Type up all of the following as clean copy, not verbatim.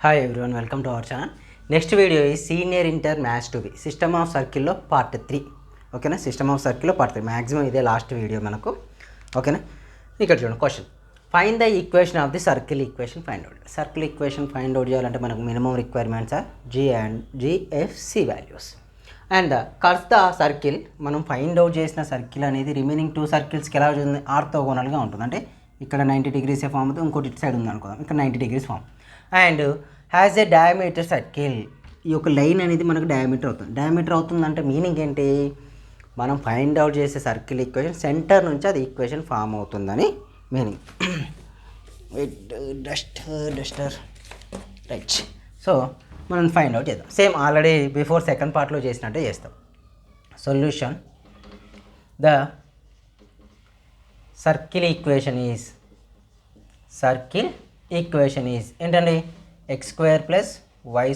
Hi everyone, welcome to our channel. Next video is Senior Inter Maths 2B System of Circle లో part 3. ఓకేనా, system of సర్కిల్లో పార్ట్ 3 maximum ఇదే last video మనకు. ఓకేనా, ఇక్కడ చూడండి question. Find the equation of the circle equation find out. Circle equation find out చేయాలంటే మనకు minimum requirements are G and GFC values and cuts the circle. మనం ఫైండ్ అవుట్ చేసిన సర్కిల్ అనేది రిమైనింగ్ 2 సర్కిల్స్కి ఎలా ఉంటుంది, ఆర్థోగోనల్గా ఉంటుంది. అంటే ఇక్కడ 90 degrees ఫామ్ అవుతుంది, ఇంకోటి ఇటు సైడ్ ఉంది అనుకుందాం, ఇక్కడ 90 degrees form. And has a diameter circle. ఈ యొక్క లైన్ అనేది మనకు డయామీటర్ అవుతుంది. డయామీటర్ అవుతుందంటే మీనింగ్ ఏంటి, మనం ఫైండ్ అవుట్ చేసే సర్కిల్ ఈక్వేషన్ సెంటర్ నుంచి అది ఈక్వేషన్ ఫామ్ అవుతుందని మీనింగ్. Duster right. సో మనం ఫైండ్ అవుట్ చేద్దాం. సేమ్ ఆల్రెడీ బిఫోర్ సెకండ్ పార్ట్లో చేసినట్టే చేస్తాం. Solution the circle equation is ఏంటండి, x² + y²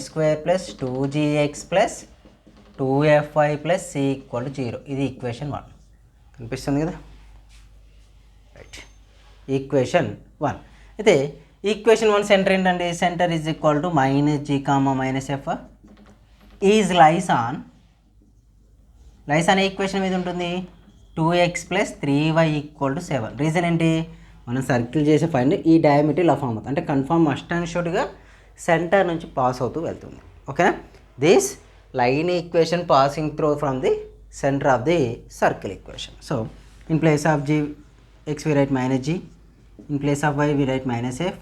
+ 2gx + 2fy + c = 0. ఇది ఈక్వేషన్ 1 కనిపిస్తుంది కదా, రైట్. ఈక్వేషన్ 1 అయితే ఈక్వేషన్ 1 సెంటర్ ఏంటండి, centre is equal to -g, -f is lies on equation మీద ఉంటుంది 2x + 3y = 7. రీజన్ ఏంటి, మనం సర్కిల్ చేసే ఫైండ్ ఈ డయామీటర్ ఇలా ఫామ్ అవుతుంది. అంటే కన్ఫర్మ్ మస్ట్ అండ్ షుడ్గా సెంటర్ నుంచి పాస్ అవుతూ వెళ్తుంది. ఓకేనా, this line equation passing through from the centre of the circle equation. So in place of x we write -g, in place of y we write -f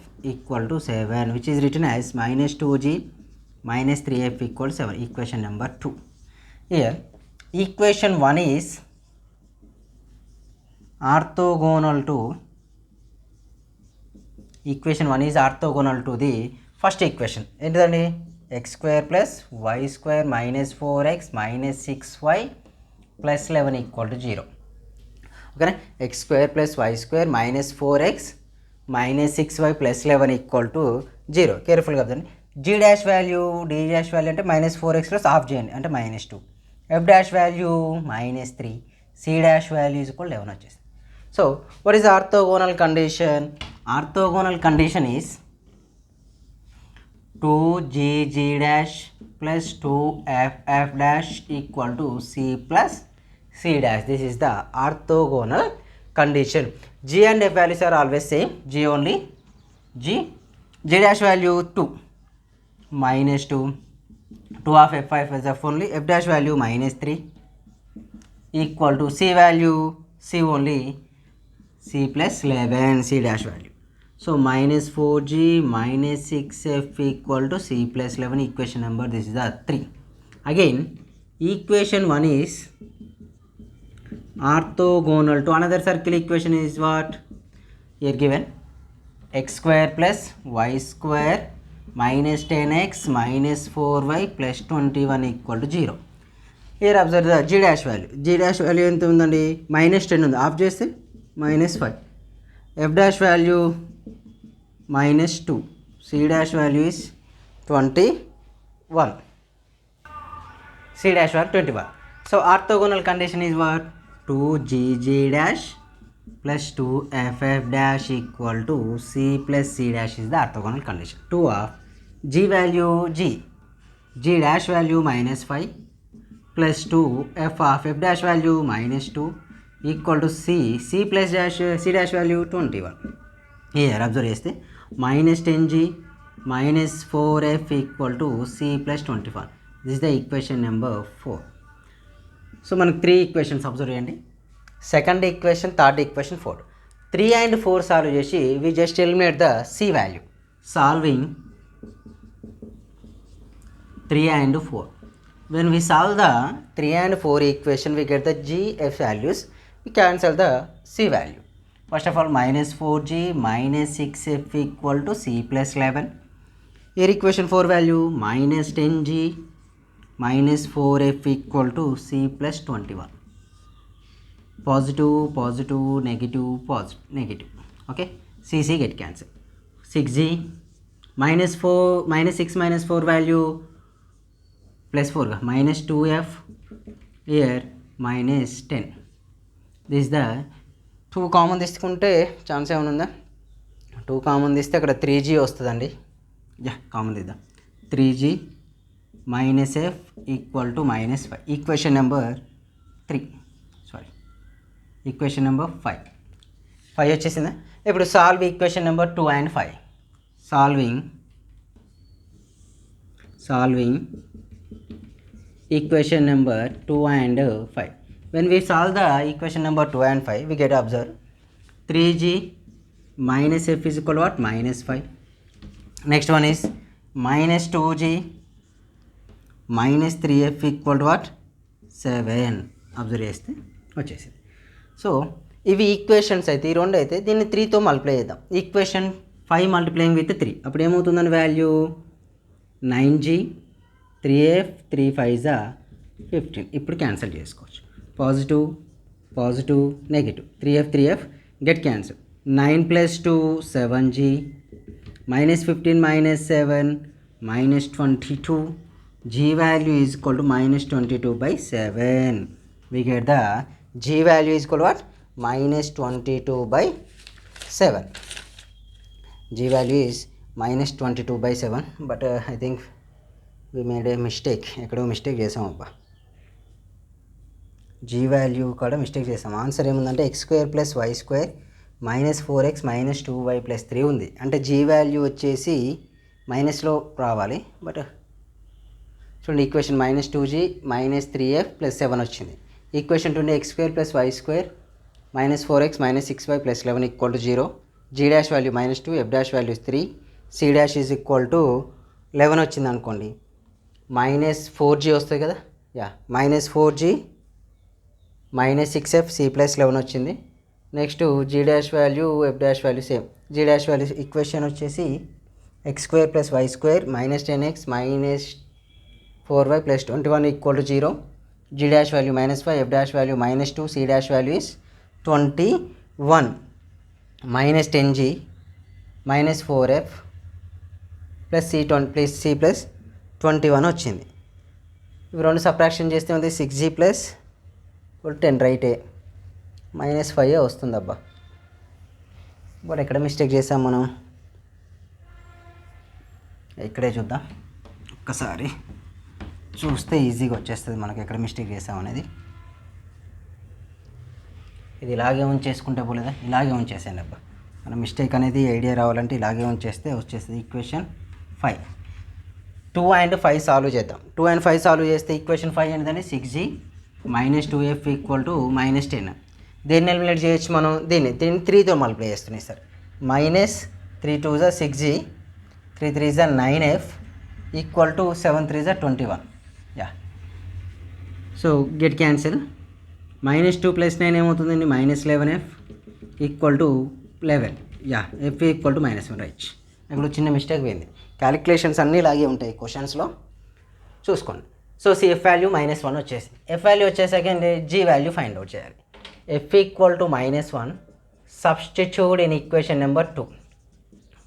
= 7, which is written as -2g - 3f = 7. Equation number 2. Here equation 1 is orthogonal to the first equation. ఏంటిదండి, x² + y² - 4x - 6y + 11 = 0. ఓకేనా, x² + y² - 4x - 6y + 11 = 0. కేర్ఫుల్గా అర్థండి. g' value d' value అంటే -4x + half చేయండి అంటే -2. f' value -3, c' value = 11 వచ్చేసింది. So what is orthogonal condition? Orthogonal condition is 2gg' + 2ff' = c + c'. This is the orthogonal condition. G and f values are always same. G only g. G' value 2 -2. 2 of f is f only. F' value -3 = c value c only c + 11 c' value. So -4g - 6f = c + 11. Equation number, this is the 3. Again equation 1 is orthogonal to another circle equation is what? Here given x² + y² - 10x - 4y + 21 = 0. Here observe the g' value. G' value ఎంత ఉందండి, -10 ఉంది, of చేస్తే -5. f' value -2, c' value is 21, c' value 21. So orthogonal condition is what? 2gg' + 2ff' = c + c' is the orthogonal condition. 2 of g value g' value -5 + 2 f of f' value -2 = c + c' value 21. Here observe చేస్తే -10g - 4f = c + 21. This is the equation number 4. So మనకు 3 equations observe చేయండి. Second equation, third equation, 4. 3 and 4 solve చేసి we just eliminate the c value. Solving 3 and 4. When we solve the 3 and 4 equation, we get the g, f values. We cancel the c value. First of all, -4g - 6f = c + 11. Here equation 4 value -10g - 4f = c + 21. Positive, negative. Okay, c get cancelled. 6g -6 - 4 value +4 -2f. here -10. This is the 2 common తీసుకుంటే chance ఏమైనా ఉందా, 2 common తీస్తే అక్కడ 3g వస్తుందండి. Common తీద్దాం. 3g minus f equal to -5. Equation number 3, equation number 5 వచ్చేసిందా. ఇప్పుడు solve equation number 2 and 5. Solving equation number 2 and 5. When we solve the equation number 2 and 5, we get observe 3g minus f is equal to what? -5. Next one is minus 2g minus 3f equal to what? 7. Observe చేస్తే వచ్చేసింది. So ఇవి equations అయితే, ఈ రెండు అయితే దీన్ని 3తో multiply చేద్దాం. Equation 5 multiplying with 3 అప్పుడు ఏమవుతుందని వాల్యూ 9g 3f 3 5 15. ఇప్పుడు క్యాన్సిల్ చేసుకోవచ్చు. Positive negative 3f get cancel. 9 + 2 7g -15 -7 -22. G value is equal to -22/7. We get the G value is equal to what? -22/7. G value is -22/7. But I think we made a mistake. ఎక్కడో mistake చేసాం అబ్బా. G value కూడా mistake చేసాం. Answer ఏముందంటే x² + y² -4x -2y + 3 ఉంది. అంటే G value వచ్చేసి మైనస్లో రావాలి. బట్ చూడండి, ఈక్వేషన్ -2g -3f + 7 వచ్చింది. Equation 2 x² + y² -4x -6y + 11 = 0. G dash value -2, f dash value 3, C dash is equal to 11 వచ్చింది అనుకోండి. -4g వస్తుంది కదా, -4g -6f C + 11 వచ్చింది. Next G dash value f dash value same. G dash value equation వచ్చేసి x² + y² -10x -4y + 21 = 0. G dash value -5, f dash value -2, C dash value is 21. -10g -4f + C + 21 వచ్చింది. ఇవి రెండు subtraction చేస్తే ఉంది 6g + 10 రైటే, -5 వస్తుంది అబ్బా. But ఎక్కడ మిస్టేక్ చేసాం మనం, ఇక్కడే చూద్దాం. ఒక్కసారి చూస్తే ఈజీగా వచ్చేస్తుంది మనకి ఎక్కడ మిస్టేక్ చేసాం అనేది. ఇది ఇలాగే ఉంచేసుకుంటే పోలేదా, ఇలాగే ఉంచేసాను అబ్బా. మన మిస్టేక్ అనేది ఐడియా రావాలంటే ఇలాగే ఉంచేస్తే వచ్చేస్తుంది. ఈక్వేషన్ 5 2 and 5 సాల్వ్ చేద్దాం. 2 and 5 సాల్వ్ చేస్తే ఈక్వేషన్ 5 ఏంటంటే 6g -2f = -10. దేన్ని ఎలిమినేట్ చేయొచ్చు మనం, దీన్ని 3తో మల్టిప్లై చేస్తున్నాయి sir. -3 2 6g 3 3 9f = 7 3 21. So get cancel. -2 + 9 ఏమవుతుందండి, -11f = 11. f = -1 right. ఇక్కడ చిన్న మిస్టేక్ పోయింది. క్యాలిక్యులేషన్స్ అన్నీ ఇలాగే ఉంటాయి క్వశ్చన్స్లో, చూసుకోండి. సో ఎఫ్ వాల్యూ -1 వచ్చేసింది. ఎఫ్ వాల్యూ వచ్చేసరికి G వాల్యూ ఫైండ్ అవుట్ చేయాలి. f = -1 substitute in equation number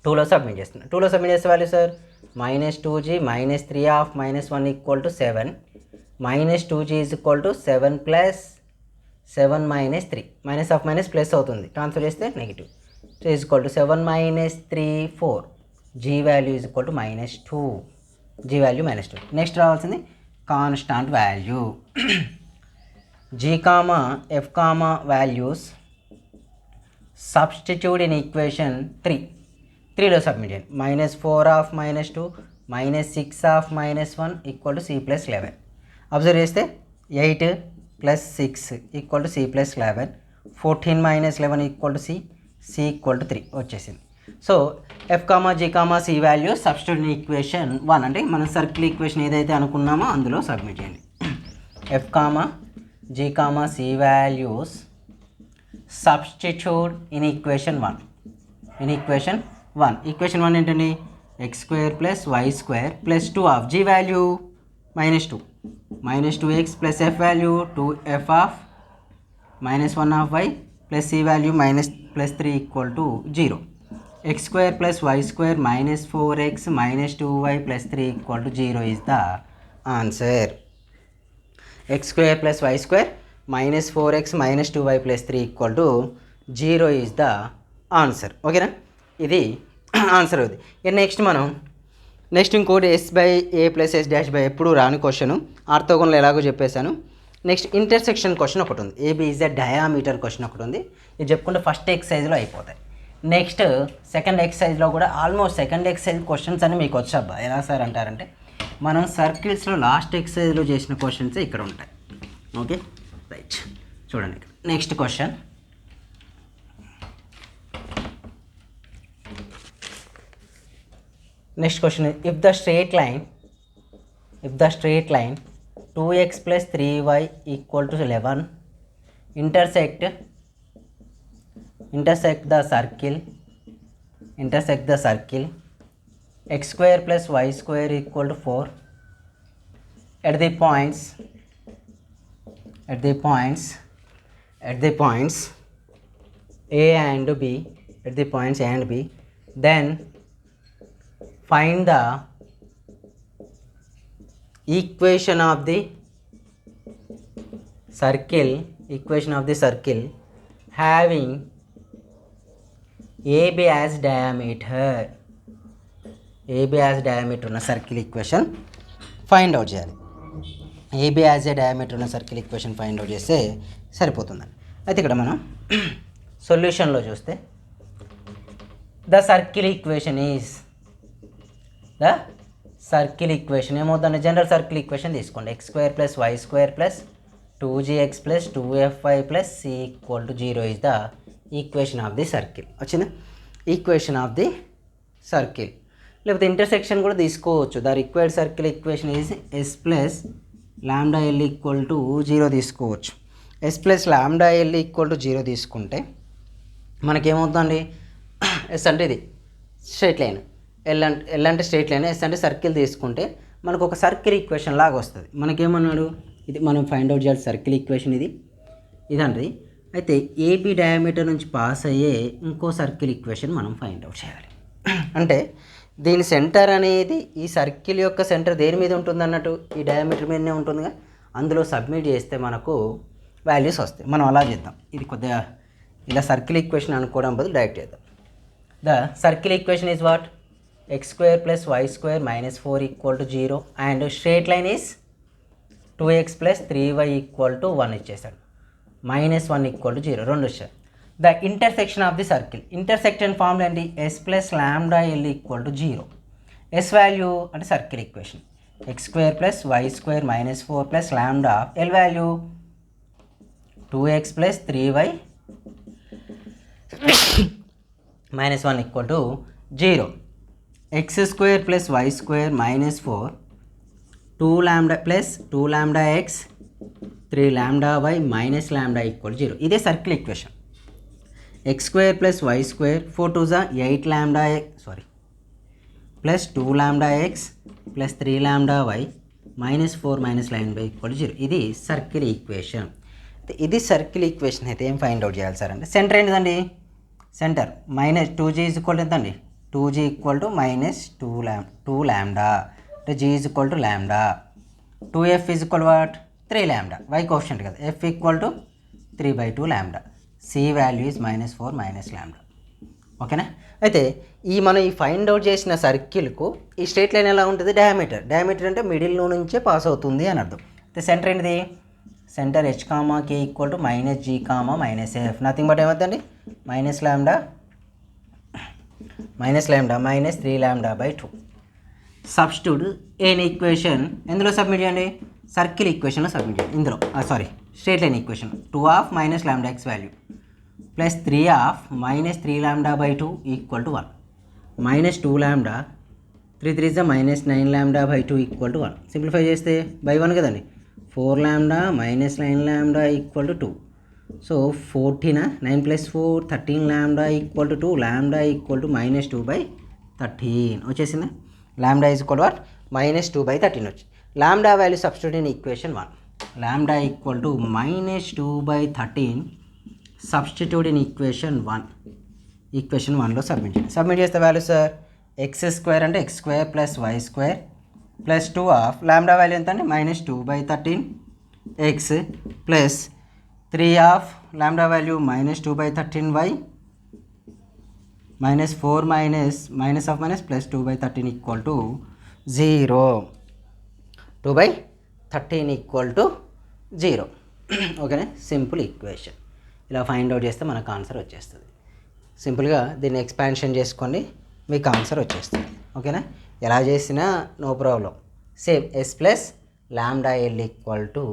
2లో సబ్మిట్ చేస్తున్నాను. 2లో సబ్మిట్ చేస్తే value sir -2g -3 of -1 = 7. -2g = 7 + 7 - 3 minus of minus plus అవుతుంది, ట్రాన్స్ఫర్ చేస్తే negative. So is equal to 7 - 3 4. G value is equal to -2. G value -2. Next రావాల్సింది constant value. G, F, values substitute in equation 3లో submit చేయండి. -4 of -2 -6 of -1 = C + 11. Observe చేస్తే 8 + 6 = C + 11. 14 - 11 = C. C = 3 వచ్చేసింది. So F, G, C value substitute in equation 1 అంటే మనం circle equation ఏదైతే అనుకున్నామో అందులో సబ్మిట్ చేయండి. F, G, C values substitute in equation 1. Equation 1 ఏంటండి, x² + y² + 2 of G value -2 -2x + f value 2f of -1 of y + C value +3 = 0. x² + y² -4x -2y + 3 = 0 is the answer. x² + y² -4x -2y + 3 = 0 is the answer. ఓకేనా, ఇది answer అవుతుంది. Next మనం next ఇంకోటి S by A plus S dash by ఎప్పుడు రాని question, orthogonal ఎలాగో చెప్పేశాను. Next intersection question ఒకటి ఉంది, AB is the diameter question ఒకటి ఉంది. ఇది చెప్పుకుంటే ఫస్ట్ ఎక్సర్సైజ్లో అయిపోతాయి. నెక్స్ట్ సెకండ్ ఎక్సర్సైజ్లో కూడా ఆల్మోస్ట్ సెకండ్ ఎక్సర్సైజ్ క్వశ్చన్స్ అని మీకు వచ్చాబ్బా. ఎలా సార్ అంటారంటే మనం సర్కిల్స్లో లాస్ట్ ఎక్సర్సైజ్లో చేసిన క్వశ్చన్స్ ఇక్కడ ఉంటాయి. ఓకే రైట్, చూడండి next question. Next question, if the straight line 2x plus 3y equal to 11 intersect the circle x square plus y square equal to 4 at the points A and B, then find the equation of the circle having AB as diameter ఉన్న circle equation find out చేయాలి. AB as a diameter ఉన్న circle equation find out చేస్తే సరిపోతుందండి. అయితే ఇక్కడ మనం సొల్యూషన్లో చూస్తే ద సర్కిల్ ఈక్వేషన్ ఏమవుతుందంటే జనరల్ సర్కిల్ ఈక్వేషన్ తీసుకోండి. x square plus why square plus 2gx plus 2fy plus c equal to 0 is the equation of the circle. వచ్చిందా? Equation of the circle. లేకపోతే ఇంటర్సెక్షన్ కూడా తీసుకోవచ్చు. The required circle equation is s plus lambda L equal to 0 తీసుకోవచ్చు. s plus lambda L equal to 0 తీసుకుంటే మనకేమవుతుందండి, yes అంటే ఇది straight line, L అంటే straight line, yes అంటే సర్కిల్ తీసుకుంటే మనకు ఒక సర్కిల్ ఈక్వేషన్ లాగా వస్తుంది. మనకేమన్నాడు, ఇది మనం ఫైండ్ అవుట్ చేయాలి సర్కిల్ ఈక్వేషన్ ఇదండి. అయితే ఏబీ డయామీటర్ నుంచి పాస్ అయ్యే ఇంకో సర్కిల్ ఈక్వేషన్ మనం ఫైండ్ అవుట్ చేయాలి. అంటే దీని సెంటర్ అనేది ఈ సర్కిల్ యొక్క సెంటర్ దేని మీద ఉంటుంది అన్నట్టు, ఈ డయామీటర్ మీదనే ఉంటుందిగా. అందులో సబ్మిట్ చేస్తే మనకు వాల్యూస్ వస్తాయి. మనం అలా చేద్దాం. ఇది కొద్దిగా ఇలా సర్కిల్ ఈక్వేషన్ అనుకోవడం బదులు డైరెక్ట్ చేద్దాం. The circle equation is what, x square plus y square minus 4 equal to 0 and straight line is 2x plus 3y equal to 1 ఇచ్చేసాడు. minus 1 equal to 0 రెండు వచ్చారు. The intersection of the circle, intersection formula ఏంటి, s plus lambda l equal to 0. s value అంటే circle equation x square plus y square minus 4 plus lambda, l value 2x plus 3y minus 1 equal to 0. x square plus y square minus 4 2 lambda plus 2 lambda x 3 lambda y minus lambda equal to 0. ఇదే circle equation. x square plus y square 4 2 is 8 lambda x plus 2 lambda x plus 3 lambda y minus 4 minus lambda equal to 0. ఇది circle equation. ఇది circle equation అయితే ఏం find out చేయాలి sir అంటే, centre ఏంటిదండి, centre minus 2g is equal to ఎంతండి, 2g equal to minus 2 lambda అంటే g is equal to lambda, 2f is equal what 3 lambda, y coefficient కదా, f equal to 3/2 lambda, c value is -4 minus lambda. ఓకేనా? అయితే మనం ఈ find out చేసిన సర్కిల్కు ఈ straight line ఎలా ఉంటుంది, డయామీటర్ అంటే మిడిల్లో నుంచే పాస్ అవుతుంది అని అర్థం. అయితే సెంటర్ ఏంటిది, centre h comma k equal to -g comma -f, nothing but ఏమవుతుందండి -λ -3 λ/2. సబ్స్టిట్యూట్ ఏన్ ఈక్వేషన్ ఎందులో సబ్మిట్ చేయండి, సర్కిల్ ఈక్వేషన్లో సబ్మిట్ చేయండి. ఇందులో straight line equation 2 -λx value plus 3 λ/2 equal to 1 -2 λ 3 3 -9 λ/2 equal to 1. Simplify చేస్తే బై 1 కదండి, 4 λ -9 λ equal to 2. So 14 9 + 4 13 λ equal to 2, λ equal to -2/13 వచ్చేసిందా. Lambda is equal what -2/13 వచ్చి lambda value substitute in equation 1, lambda equal to -2/13 substitute in equation 1లో submit చేస్తే value sir x² అంటే x² + y² plus 2 lambda value ఎంత అండి -2/13 x plus 3 lambda value -2/13 y -4 -2/13 equal to 0. 2/13 equal to 0. ఓకేనా, simple equation. ఇలా find out చేస్తే మనకు answer వచ్చేస్తుంది. సింపుల్గా దీన్ని ఎక్స్పాన్షన్ చేసుకోండి, మీకు ఆన్సర్ వచ్చేస్తుంది. ఓకేనా, ఎలా చేసినా no problem. Same S plus lambda L equal to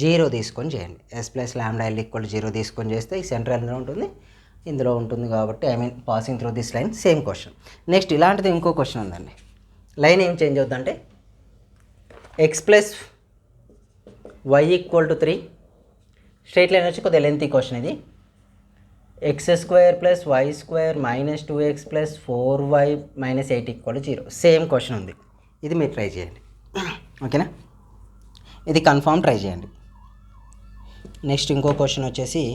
0 తీసుకొని చేయండి. S plus lambda L equal to 0 తీసుకొని చేస్తే ఈ సెంటర్ ఎందులో ఉంటుంది, ఇందులో ఉంటుంది కాబట్టి passing through this line. Same question. Next ఇలాంటిది ఇంకో క్వశ్చన్ ఉందండి. లైన్ ఏం చేంజ్ అవుతుందంటే X plus Y equal to 3. Straight line వచ్చి కొద్దిగా లెంతీ క్వశ్చన్ ఇది. x² plus y² minus 2x plus 4y minus 8 equal 0. Same question ఉంది, ఇది మీరు ట్రై చేయండి. ఓకేనా, ఇది కన్ఫామ్ ట్రై చేయండి. నెక్స్ట్ ఇంకో క్వశ్చన్ వచ్చేసి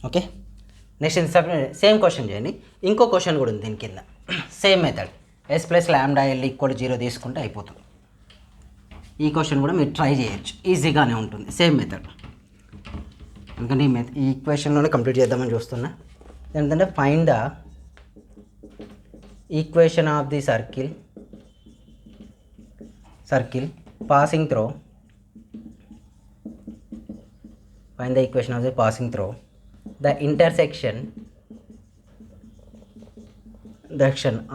ఓకే. నెక్స్ట్ సేమ్ క్వశ్చన్ చేయండి. ఇంకో క్వశ్చన్ కూడా ఉంది దీని కింద. Same method S plus lambda L equal 0 తీసుకుంటే అయిపోతుంది. ఈ క్వశ్చన్ కూడా మీరు ట్రై చేయొచ్చు, ఈజీగానే ఉంటుంది. Same method. ఎందుకంటే ఈ ఈక్వేషన్లోనే కంప్లీట్ చేద్దామని చూస్తున్నా. ఏంటంటే find the equation of the circle passing throw. Find the equation of the passing throw the intersection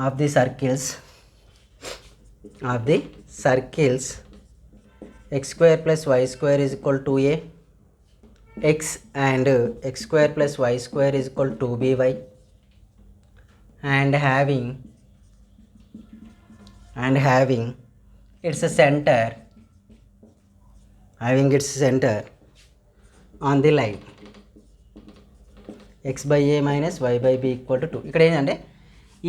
of the circles x² plus y² is equal to a x and x² plus y² is equal to 2by and having its center on the line x/a minus y/b equal to 2. ఇక్కడ ఏంటంటే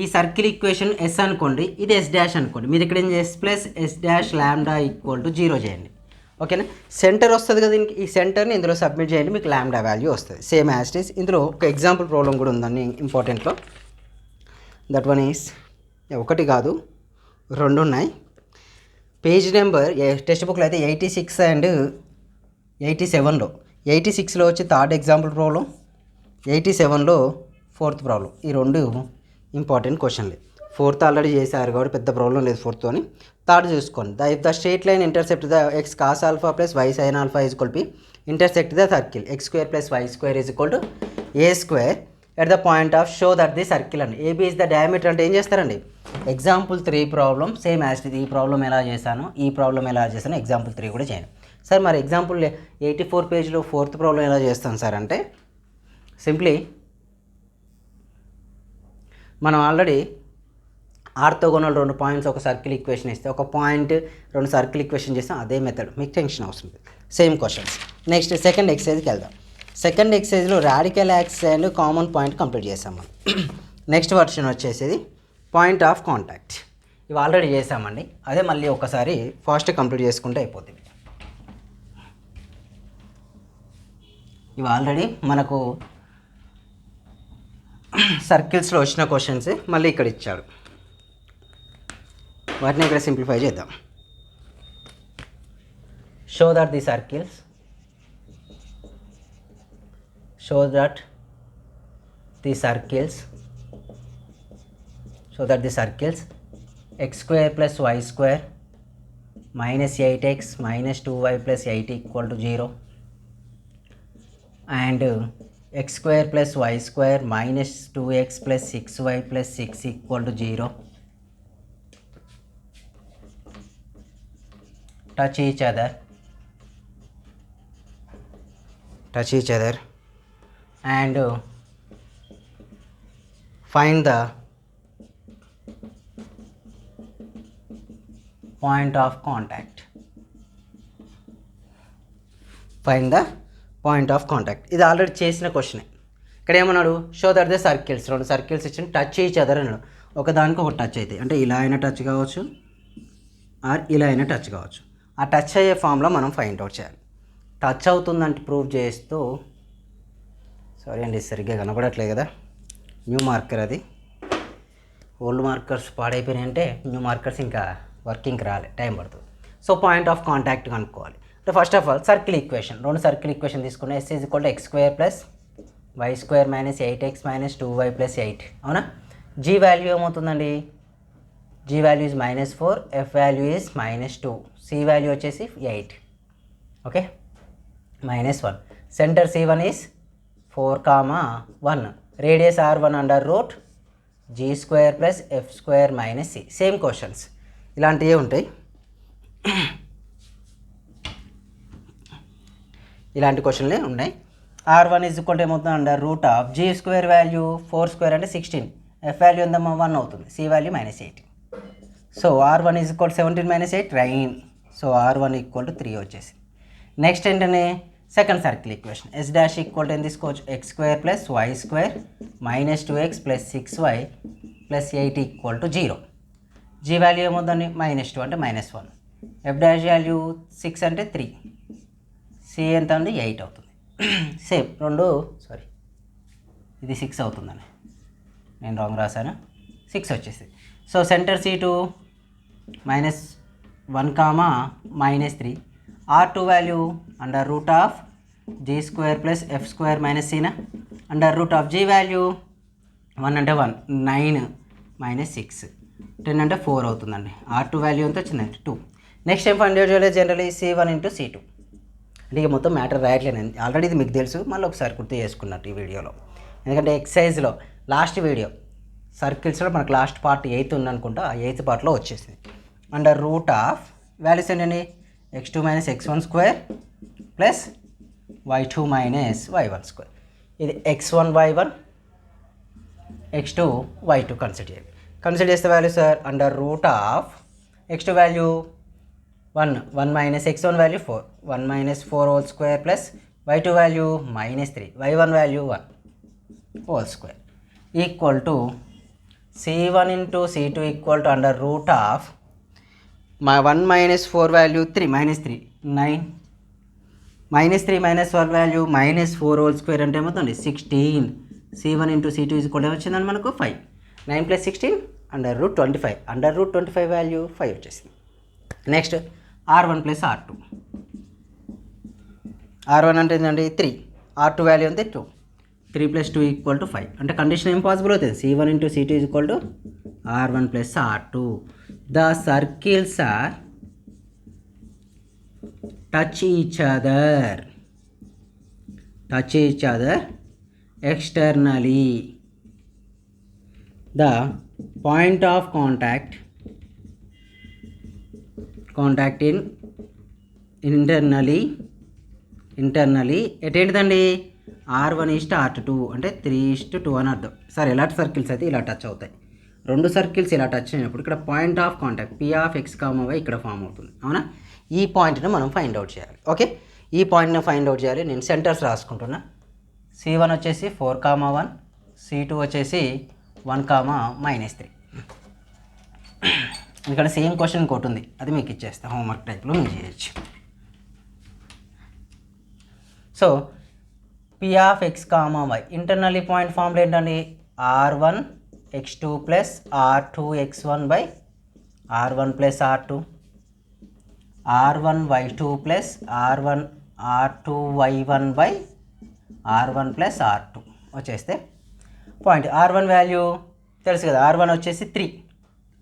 ఈ circle equation yes అనుకోండి, ఇది yes dash అనుకోండి. మీరు ఇక్కడ ఏం చేసి plus S dash lambda equal to 0 చేయండి. ఓకేనా, సెంటర్ వస్తుంది కదా దీనికి. ఈ సెంటర్ని ఇందులో సబ్మిట్ చేయండి, మీకు ల్యాండా వాల్యూ వస్తుంది. Same as it is. ఇందులో ఒక ఎగ్జాంపుల్ ప్రాబ్లం కూడా ఉందండి ఇంపార్టెంట్లో. దట్ వన్ ఈస్, ఒకటి కాదు 2 ఉన్నాయి. పేజ్ నెంబర్ టెక్స్ట్ బుక్లో అయితే 86 అండ్ 87లో. 86లో వచ్చి థర్డ్ ఎగ్జాంపుల్ ప్రాబ్లం, 87లో ఫోర్త్ ప్రాబ్లం. ఈ 2 ఇంపార్టెంట్ క్వశ్చన్లే. ఫోర్త్ ఆల్రెడీ చేశారు కాబట్టి పెద్ద ప్రాబ్లం లేదు ఫోర్త్ అని. థర్డ్ చూసుకోండి. If the straight line intercept the x cos alpha plus y sin alpha is equal to intersect the circle x² plus y² is equal to a² at the point of show that the circle అండి. AB is the diameter అంటే ఏం చేస్తారండి, example 3 problem same as ఇది. ఈ problem ఎలా చేశాను, ఈ problem ఎలా చేశాను, ఎగ్జాంపుల్ 3 కూడా చేయండి. సార్ మరి ఎగ్జాంపుల్ 84 పేజ్లో ఫోర్త్ ప్రాబ్లం ఎలా చేస్తాను సార్ అంటే, సింప్లీ మనం ఆల్రెడీ ఆర్తోగోనల్ 2 పాయింట్స్ ఒక సర్కిల్ ఈక్వేషన్ ఇస్తే, ఒక పాయింట్ 2 సర్కిల్ ఈక్వేషన్ చేస్తాం. అదే మెథడ్, మీకు టెన్షన్ అవసరం లేదు. Same questions. నెక్స్ట్ సెకండ్ ఎక్సర్సైజ్కి వెళ్దాం. సెకండ్ ఎక్సర్సైజ్లో radical axis and common point complete చేస్తాం మనం. నెక్స్ట్ వర్షన్ వచ్చేసి పాయింట్ ఆఫ్ కాంటాక్ట్. ఇవి ఆల్రెడీ చేసామండి, అదే మళ్ళీ ఒకసారి ఫాస్ట్ కంప్లీట్ చేసుకుంటే అయిపోతుంది. ఇవి ఆల్రెడీ మనకు సర్కిల్స్లో వచ్చిన క్వశ్చన్స్ మళ్ళీ ఇక్కడ ఇచ్చాడు, వాటిని ఇక్కడ సింప్లిఫై చేద్దాం. Show that the circles x² plus y² minus 8x minus 2y plus 8 equal to 0 and x² plus y² minus 2x plus 6y plus 6 equal to 0. Touch each other and find the point of contact. ఇది already చేసిన క్వశ్చనే. ఇక్కడ ఏమన్నాడు, show that the circles, 2 circles ఇచ్చిన touch each other అన్నాడు. ఒకదానికి ఒక touch అవుతాయి, అంటే ఇలా అయినా టచ్ కావచ్చు ఆర్ ఇలా అయినా టచ్ కావచ్చు. ఆ టచ్ అయ్యే ఫామ్లో మనం ఫైండ్ అవుట్ చేయాలి. టచ్ అవుతుందంటే ప్రూవ్ చేస్తూ, సారీ అండి సరిగ్గా కనపడట్లేదు కదా, న్యూ మార్కర్ అది. ఓల్డ్ మార్కర్స్ పాడైపోయినాయంటే న్యూ మార్కర్స్ ఇంకా వర్కింగ్కి రాలే, టైం పడుతుంది. సో పాయింట్ ఆఫ్ కాంటాక్ట్ కనుక్కోవాలి. అంటే first of all circle equation, రెండు సర్కిల్ ఈక్వేషన్ తీసుకున్న S is equal to X square plus why square minus 8x minus 2y plus 8, అవునా. G value ఏమవుతుందండి, G value is -4, F value is -2, C value వచ్చేసి 8, okay. -1, centre C1 is 4, 1, radius R1 under root G square plus F square minus C. Same questions ఇలాంటివే ఉంటాయి. ఇలాంటి క్వశ్చన్లే ఉన్నాయి. R1 is equal to ఏమవుతుంది, under root of G square value 4 square అంటే 16, F value ఎంతమ్మా 1 అవుతుంది, C value -8. So R1 is equal 17 - 8 9. So R1 equal to 3 వచ్చేసి. నెక్స్ట్ ఏంటనే second circle equation, S dash equal to ఏం తీసుకోవచ్చు, X square plus why square minus 2x plus 6y plus 8 equal to 0. G value ఏమవుతుంది, -2 అంటే -1, F dash value 6 అంటే 3, C ఎంత అండి 8 అవుతుంది. సేమ్ రెండు, సారీ ఇది 6 అవుతుందని నేను రాంగ్ రాశాను, 6 వచ్చేసి. So centre C2 -1, -3, R2 value under root of G square plus F square minus సినా, under root of g value 1 అంటే 1, 9 -6, 10 అంటే 4 అవుతుందండి. R2 వాల్యూ ఎంత వచ్చిందండి 2. నెక్స్ట్ ఏం ఫైండ్ అవుట్ చేయాలి, జనరలీ C1 × C2. అంటే ఇక మొత్తం మ్యాటర్ రాయట్లేదు, ఆల్రెడీ ఇది మీకు తెలుసు, మళ్ళీ ఒకసారి గుర్తు చేసుకున్నట్టు ఈ వీడియోలో. ఎందుకంటే ఎక్సైజ్లో లాస్ట్ వీడియో సర్కిల్స్లో మనకు లాస్ట్ పార్ట్ 8 ఉందనుకుంటా, ఆ 8th పార్ట్లో వచ్చేసింది. అండర్ రూట్ ఆఫ్ వాల్యూస్ ఏంటండి, x2 - x1 square plus y2 - y1 square. ఇది x1 y1 x2 y2 consider చేస్తే value sir under root of x2 value 1 - x1 value 4, 1 - 4 whole square plus y2 value -3, y1 value 1 whole square equal to C1 × C2 equal to under root of 1 - 4 value 3 -3 9, -3 - 1 value -4 whole square అంటే ఏమవుతుంది 16. C1 × C2 equal వచ్చిందని మనకు 5, 9 + 16 under root 25, under root 25 value 5 వచ్చేసింది. Next R1 + R2, R1 అంటే ఏంటండి 3, R2 value అంతే 2, 3 + 2 equal to 5. అంటే condition ఏం పాసిబుల్ అవుతుంది, C1 × C2 equal to R1 + R2. The circles are touch each other externally. The point of contact in internally ఎటేంటిదండి R1 = R2 అంటే 3:2 అని అర్థం. Sir ఎలాంటి సర్కిల్స్ అయితే ఇలా టచ్ అవుతాయి, రెండు సర్కిల్స్ ఇలా టచ్ అయినప్పుడు ఇక్కడ point of contact P(x, y) ఇక్కడ ఫామ్ అవుతుంది, అవునా. ఈ పాయింట్ని మనం ఫైండ్ అవుట్ చేయాలి, ఓకే. ఈ పాయింట్ని ఫైండ్ అవుట్ చేయాలి. నేను సెంటర్స్ రాసుకుంటున్నా. C1 వచ్చేసి 4, 1, C2 వచ్చేసి 1, -3. ఎందుకంటే సేమ్ క్వశ్చన్ ఇంకోటి ఉంది, అది మీకు ఇచ్చేస్తాను, హోంవర్క్ టైప్లో మీరు చేయొచ్చు. So P(x, y) internally point formula ఏంటండి, R1 x2 plus R2 x1 by R1 plus R2, R1 y2 plus R1 R2 y1 by R1 plus R2 వచ్చేస్తే పాయింట్. R1 వాల్యూ తెలుసు కదా, R1 వచ్చేసి 3,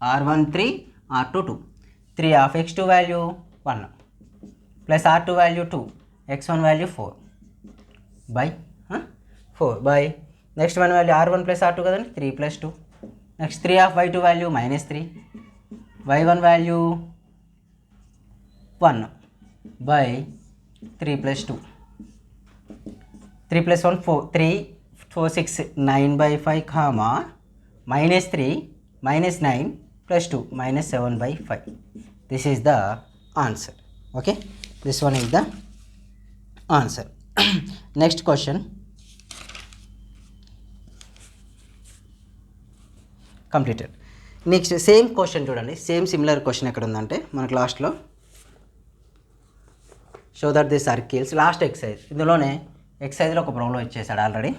R1 3, R2 2, 3 of x2 value 1 plus R2 value 2, x1 value 4 by 4 by next 1 value R1 plus R2 కదండి, 3 + 2, next 3 of y2 value -3, y1 value 1 by 3 + 2, 3 + 1 4, 3 4 6 9/5, -3 -9 + 2 -7/5. This is the answer, okay. This one is the answer. Next question, completed. Next same question చూడండి, same similar question ఎక్కడ ఉందంటే మనకు లాస్ట్లో show that the circles, last exercise, ఇందులోనే ఎక్సైజ్లో ఒక problem ఇచ్చేసాడు already.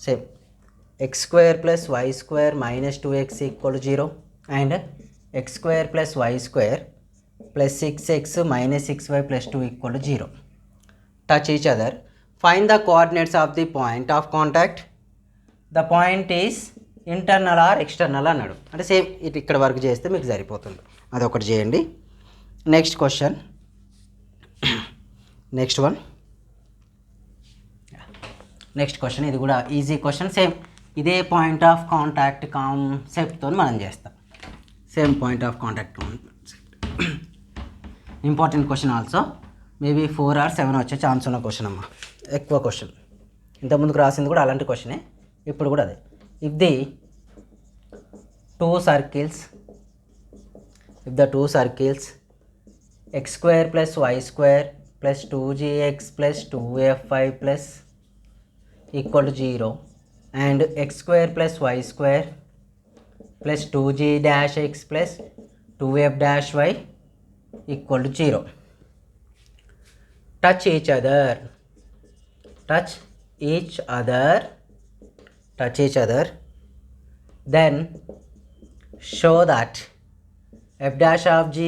సేమ్ x square plus y square minus 2x equal to 0 and x square plus y square plus 6x minus 6y plus 2 equal to 0. Touch each other. Find the coordinates of the point of contact. The point is internal or external అన్నాడు. అంటే same ఇది ఇక్కడ work చేస్తే మీకు సరిపోతుంది. అదొకటి చేయండి. Next question, next question ఇది కూడా ఈజీ క్వశ్చన్. సేమ్ ఇదే పాయింట్ ఆఫ్ కాంటాక్ట్ కాన్సెప్ట్తో మనం చేస్తాం. Same point of contact concept. Important question also. Maybe 4 or 7 వచ్చే ఛాన్స్ ఉన్న క్వశ్చన్ అమ్మ. ఎక్కువ క్వశ్చన్ ఇంతకుముందుకు రాసింది కూడా అలాంటి క్వశ్చనే, ఇప్పుడు కూడా అదే. If the two circles x square plus y square plus 2gx plus 2fy plus equal to 0 and x square plus y square plus 2g dash x plus 2f dash y equal to 0. Touch each other, then show that f dash of g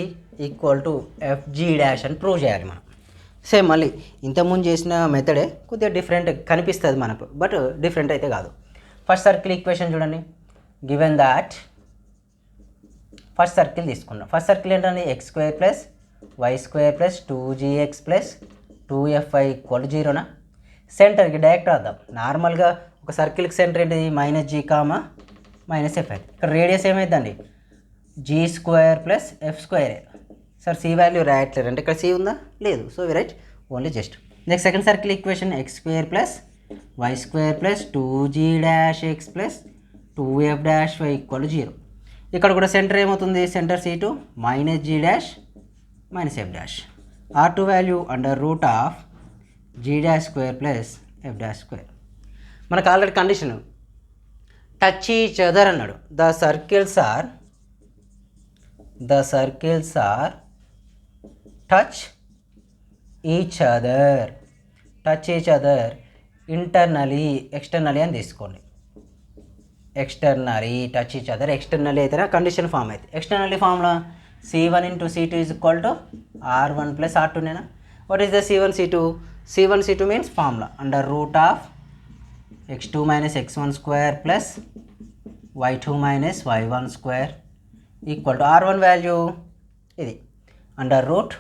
equal to fg dash అని prove చేయాలి మనం. Same మళ్ళీ ఇంతకుముందు చేసిన మెథడే కొద్దిగా different కనిపిస్తుంది మనకు, but different అయితే కాదు. ఫస్ట్ సర్కిల్ ఈక్వేషన్ చూడండి. గివెన్ దాట్ ఫస్ట్ సర్కిల్ తీసుకున్నాం. ఫస్ట్ సర్కిల్ ఏంటంటే x square plus why square plus 2gx plus 2fy equal 0నా. సెంటర్కి డైరెక్ట్ రాద్దాం. నార్మల్గా ఒక సర్కిల్కి సెంటర్ ఏంటిది minus g comma minus f అయితే. ఇక్కడ రేడియస్ ఏమైందండి g square plus F square. Sir c value రాయట్లేదు అంటే ఇక్కడ సి ఉందా, లేదు. So we write only just. Next second circle equation x square plus why square plus 2g dash x plus 2f dash y equal 0. ఇక్కడ కూడా centre ఏమవుతుంది, centre C2 minus g dash minus f dash. R2 value under root of g dash square plus F dash square. మనకు already condition touch each other అన్నాడు. The circles are touch each other internally externally అని తీసుకోండి. Externally touch each other externally అయితేనే condition form అయితే. Externally ఫామ్లో C1 into C2 is equal to R1 plus R2 నేనా. What is the C1 C2? C1 C2 means formula under root of x2 minus x1 square plus y2 minus y1 square equal to R1 value ఇది under root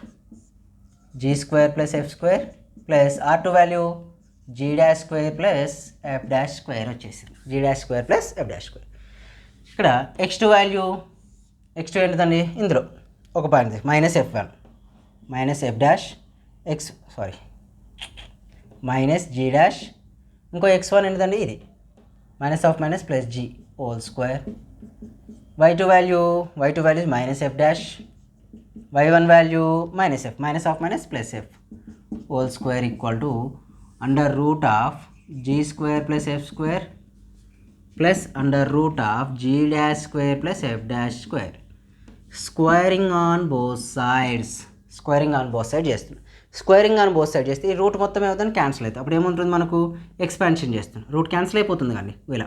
g square plus f square plus R2 value g dash square plus f dash square వచ్చేసింది. g dash square plus f dash square. ఇక్కడ x2 value x2 ఏంటిదండి, ఇందులో ఒక point minus f1 minus f dash x minus g dash, ఇంకో x1 ఏంటిదండి ఇది minus of minus plus g whole square. y2 value minus f dash, y1 value minus f minus of minus plus f whole square equal to under root of g square plus f square plus under root of g dash square plus f dash square. Squaring on both sides చేస్తున్నాం. Squaring on both side చేస్తే ఈ route మొత్తం ఏమవుతుంది, cancel అవుతుంది. అప్పుడు ఏముంటుంది మనకు expansion చేస్తున్నాం, రూట్ క్యాన్సిల్ అయిపోతుంది. కానీ ఇలా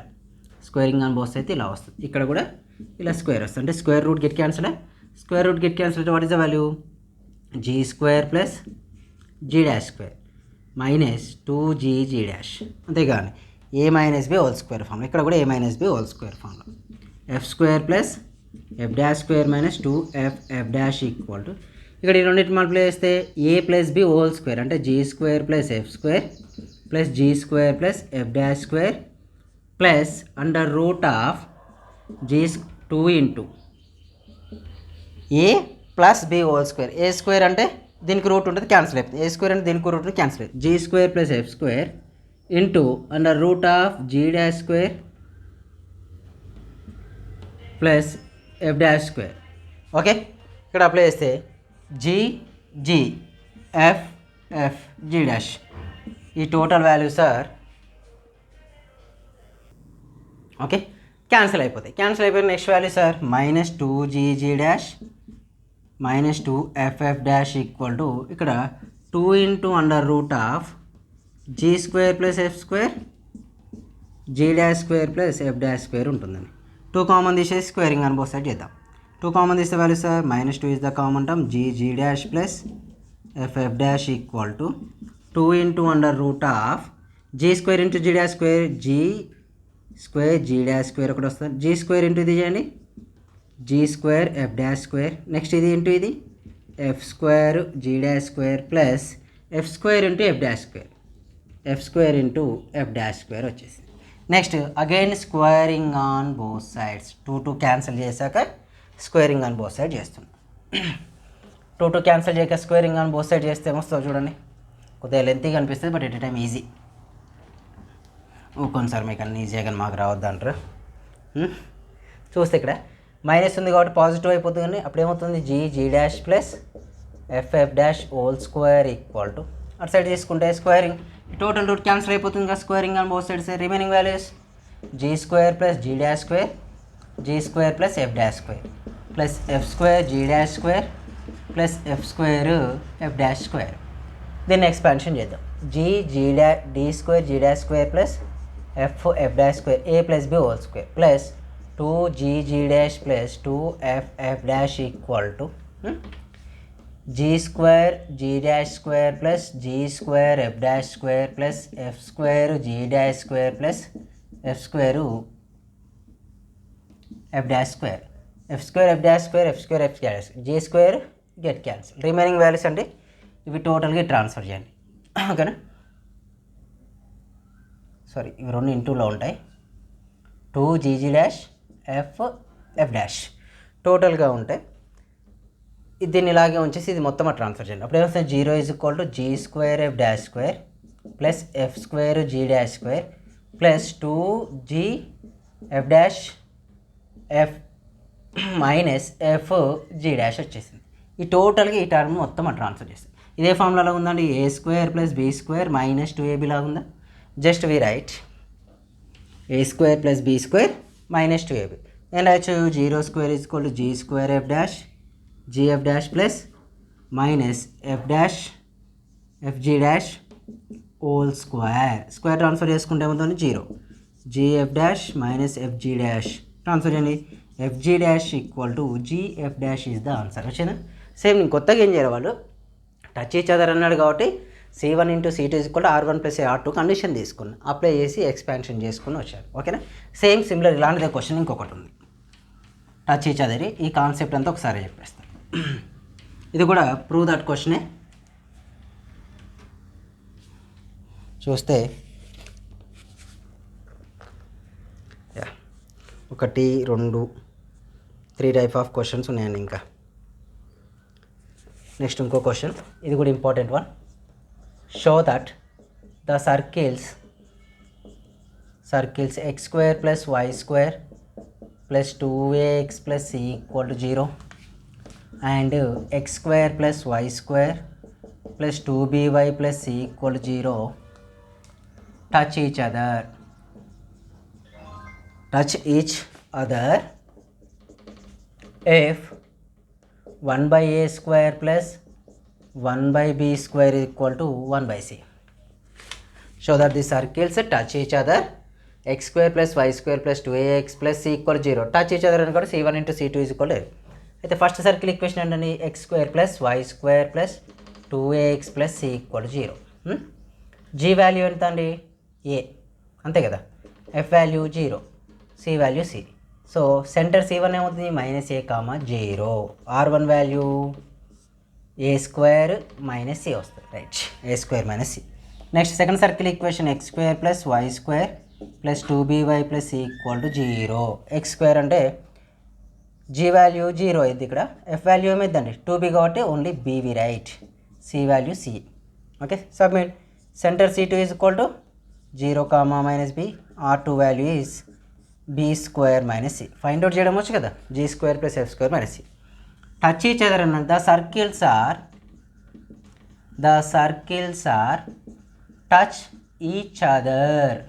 స్క్వేరింగ్ ఆన్ బోత్ అయితే ఇలా వస్తుంది. ఇక్కడ కూడా ఇలా స్క్వేర్ వస్తుంది. అంటే స్క్వేర్ రూట్ గెట్ క్యాన్సిల్ అయితే what is the value g square plus g dash square minus 2g dash. అంతేగాని a minus B whole square formula. ఇక్కడ కూడా a minus B whole square formula. f square plus f dash square minus 2f dash equal to ఇక్కడ ఈ రెండింటి multiply చేస్తే a plus B whole square అంటే g square plus f square plus g square plus f dash square plus under root of g 2 into a plus B whole square. A square అంటే దీనికి route ఉంటుంది, cancel అయిపోతుంది. ఏ square అంటే దీనికి route ఉంటుంది, cancel అవుతుంది. g square plus f square into under root of g dash square plus f dash square. Okay, ఇక్కడ apply చేస్తే g f g డాష్ ఈ total values are okay cancel అయిపోతాయి. Next value sir minus 2g dash minus 2f dash equal to ఇక్కడ 2 into under root of g square plus f square G dash square plus F dash square ఉంటుందండి. 2 common తీసేసి squaring అని both side చేద్దాం. 2 common తీస్తే value sir -2 is the common term, G dash plus F dash equal to 2 into under root of G square into G dash square, G square G dash square ఒకటి వస్తుంది, G square into ఇది చేయండి G square F dash square, next ఇది into ఇది F square G dash square plus F square into F dash square, F square into F dash square వచ్చేసింది. Next again squaring on both sides, 2 cancel చేశాక squaring on both side చేస్తున్నాం. 2 cancel చేయక squaring on both side చేస్తే ఏమొస్తుందో చూడండి. కొద్దిగా లెంతీగా అనిపిస్తుంది but at a time easy. కొన్నిసారి మీకు అన్ని ఈజీగా కానీ మాకు రావద్దు అంటారు. చూస్తే ఇక్కడ మైనస్ ఉంది కాబట్టి పాజిటివ్ అయిపోతుంది, కానీ అప్పుడు ఏమవుతుంది g dash plus F dash whole square equal to అటు సైడ్ తీసుకుంటే స్క్వేరింగ్ టోటల్ రూట్ క్యాన్సిల్ అయిపోతుంది కదా, squaring on both sides remaining values g square plus g dash square, G square plus F dash square plus F square G dash square plus F square F dash square. దీన్ని expansion చేద్దాం. D square G dash square plus F dash square a plus B whole square plus 2 dash plus 2 dash equal to G square G dash square plus G square F dash square plus F square G dash square plus F square F dash square, F square F dash square, F square F dash, G square get cancel, remaining values అంటే ఇవి టోటల్గా transfer చేయండి. ఓకేనా, sorry ఇవి 2 ఇంటూలో ఉంటాయి. 2 G dash F dash టోటల్గా ఉంటాయి. దీన్ని ఇలాగే ఉంచేసి ఇది మొత్తం ట్రాన్స్ఫర్ చేయండి. అప్పుడు ఏమొస్తుంది 0 is equal to G square F dash square plus F square G dash square plus 2 F dash F minus F G dash వచ్చేసింది. ఈ టోటల్గా ఈ టర్మ్ మొత్తం ట్రాన్స్ఫర్ చేస్తుంది. ఇదే ఫార్ములాలో ఉందండి, a square plus b square minus 2ab లాగా ఉందా, just we write a square plus b square minus 2ab. నేను రాయొచ్చు 0 square is equal to G square F dash gf dash plus minus f dash fg dash whole square, square transfer చేసుకుంటే ఏమవుతుంది 0 gf dash minus fg dash transfer చేయండి, fg dash equal to gf dash is the answer. వచ్చేనా same నేను కొత్తగా ఏం చేయాలి, వాళ్ళు touch each other అన్నాడు కాబట్టి C1 into C2 is equal to R1 plus R2 condition తీసుకుని అప్లై చేసి ఎక్స్పాన్షన్ చేసుకుని వచ్చారు. ఓకేనా, సేమ్ సిమిలర్ ఇలాంటిదే క్వశ్చన్ ఇంకొకటి ఉంది, టచ్ ఈచ్ అదర్. ఈ కాన్సెప్ట్ అంతా ఒకసారి చెప్పేస్తాను. ఇది కూడా ప్రూవ్ దట్ క్వశ్చనే. చూస్తే 1 2 3 టైప్ ఆఫ్ క్వశ్చన్స్ ఉన్నాయండి. ఇంకా నెక్స్ట్ ఇంకో క్వశ్చన్, ఇది కూడా important one. Show that the circles x square plus y square plus 2ax plus c equal to 0 and x square plus y square plus 2by plus c equal to 0 touch each other if 1 by a square plus 1 by b square is equal to 1 by c. Show that the circles touch each other, x square plus y square plus 2ax plus c equal to 0. touch each other and got c1 into c2 is equal to అయితే first circle equation ఏంటండి, x square plus why square plus 2ax plus c equal 0. G value ఎంత అండి a, అంతే కదా, f value 0, c value c. So centre C1 ఏమవుతుంది -a, 0. R1 value a square minus c వస్తుంది, right, a square minus c. Next second circle equation x square plus why square plus 2by plus c equal to 0. X square అంటే G value 0 అయింది, ఇక్కడ f value ఏమైందండి 2b కాబట్టి only b we write, c value c. Okay, submit. Centre C2 is equal to 0, -b, R2 value is b square minus c. Find out చేయడం వచ్చు కదా, g square plus F square minus c. Touch each other అన్నది the circles are touch each other.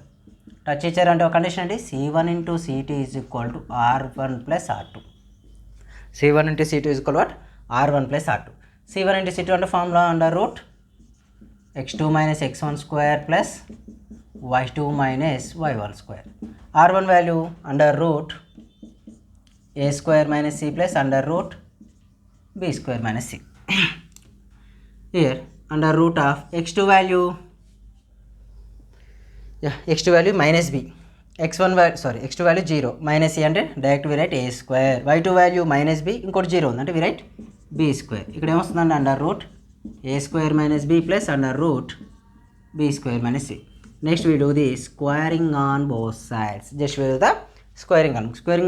Touch each other అంటే ఒక condition అండి, C1 into C2 is equal to R1 plus R2. C1 into C2 is equal to what? R1 plus R2. C1 into C2 under formula under root x2 minus x1 square plus y2 minus y1 square. R1 value under root a square minus c plus under root b square minus c. Here under root of x2 value, x2 value minus b, x1 value x2 value 0 minus c అంటే direct we write a square, y2 value minus b ఇంకోటి 0 ఉంది అంటే వి right b square. ఇక్కడ ఏమొస్తుందండి under root a square minus b plus under root b square minus c. Next we do the squaring on both sides. Just we do the squaring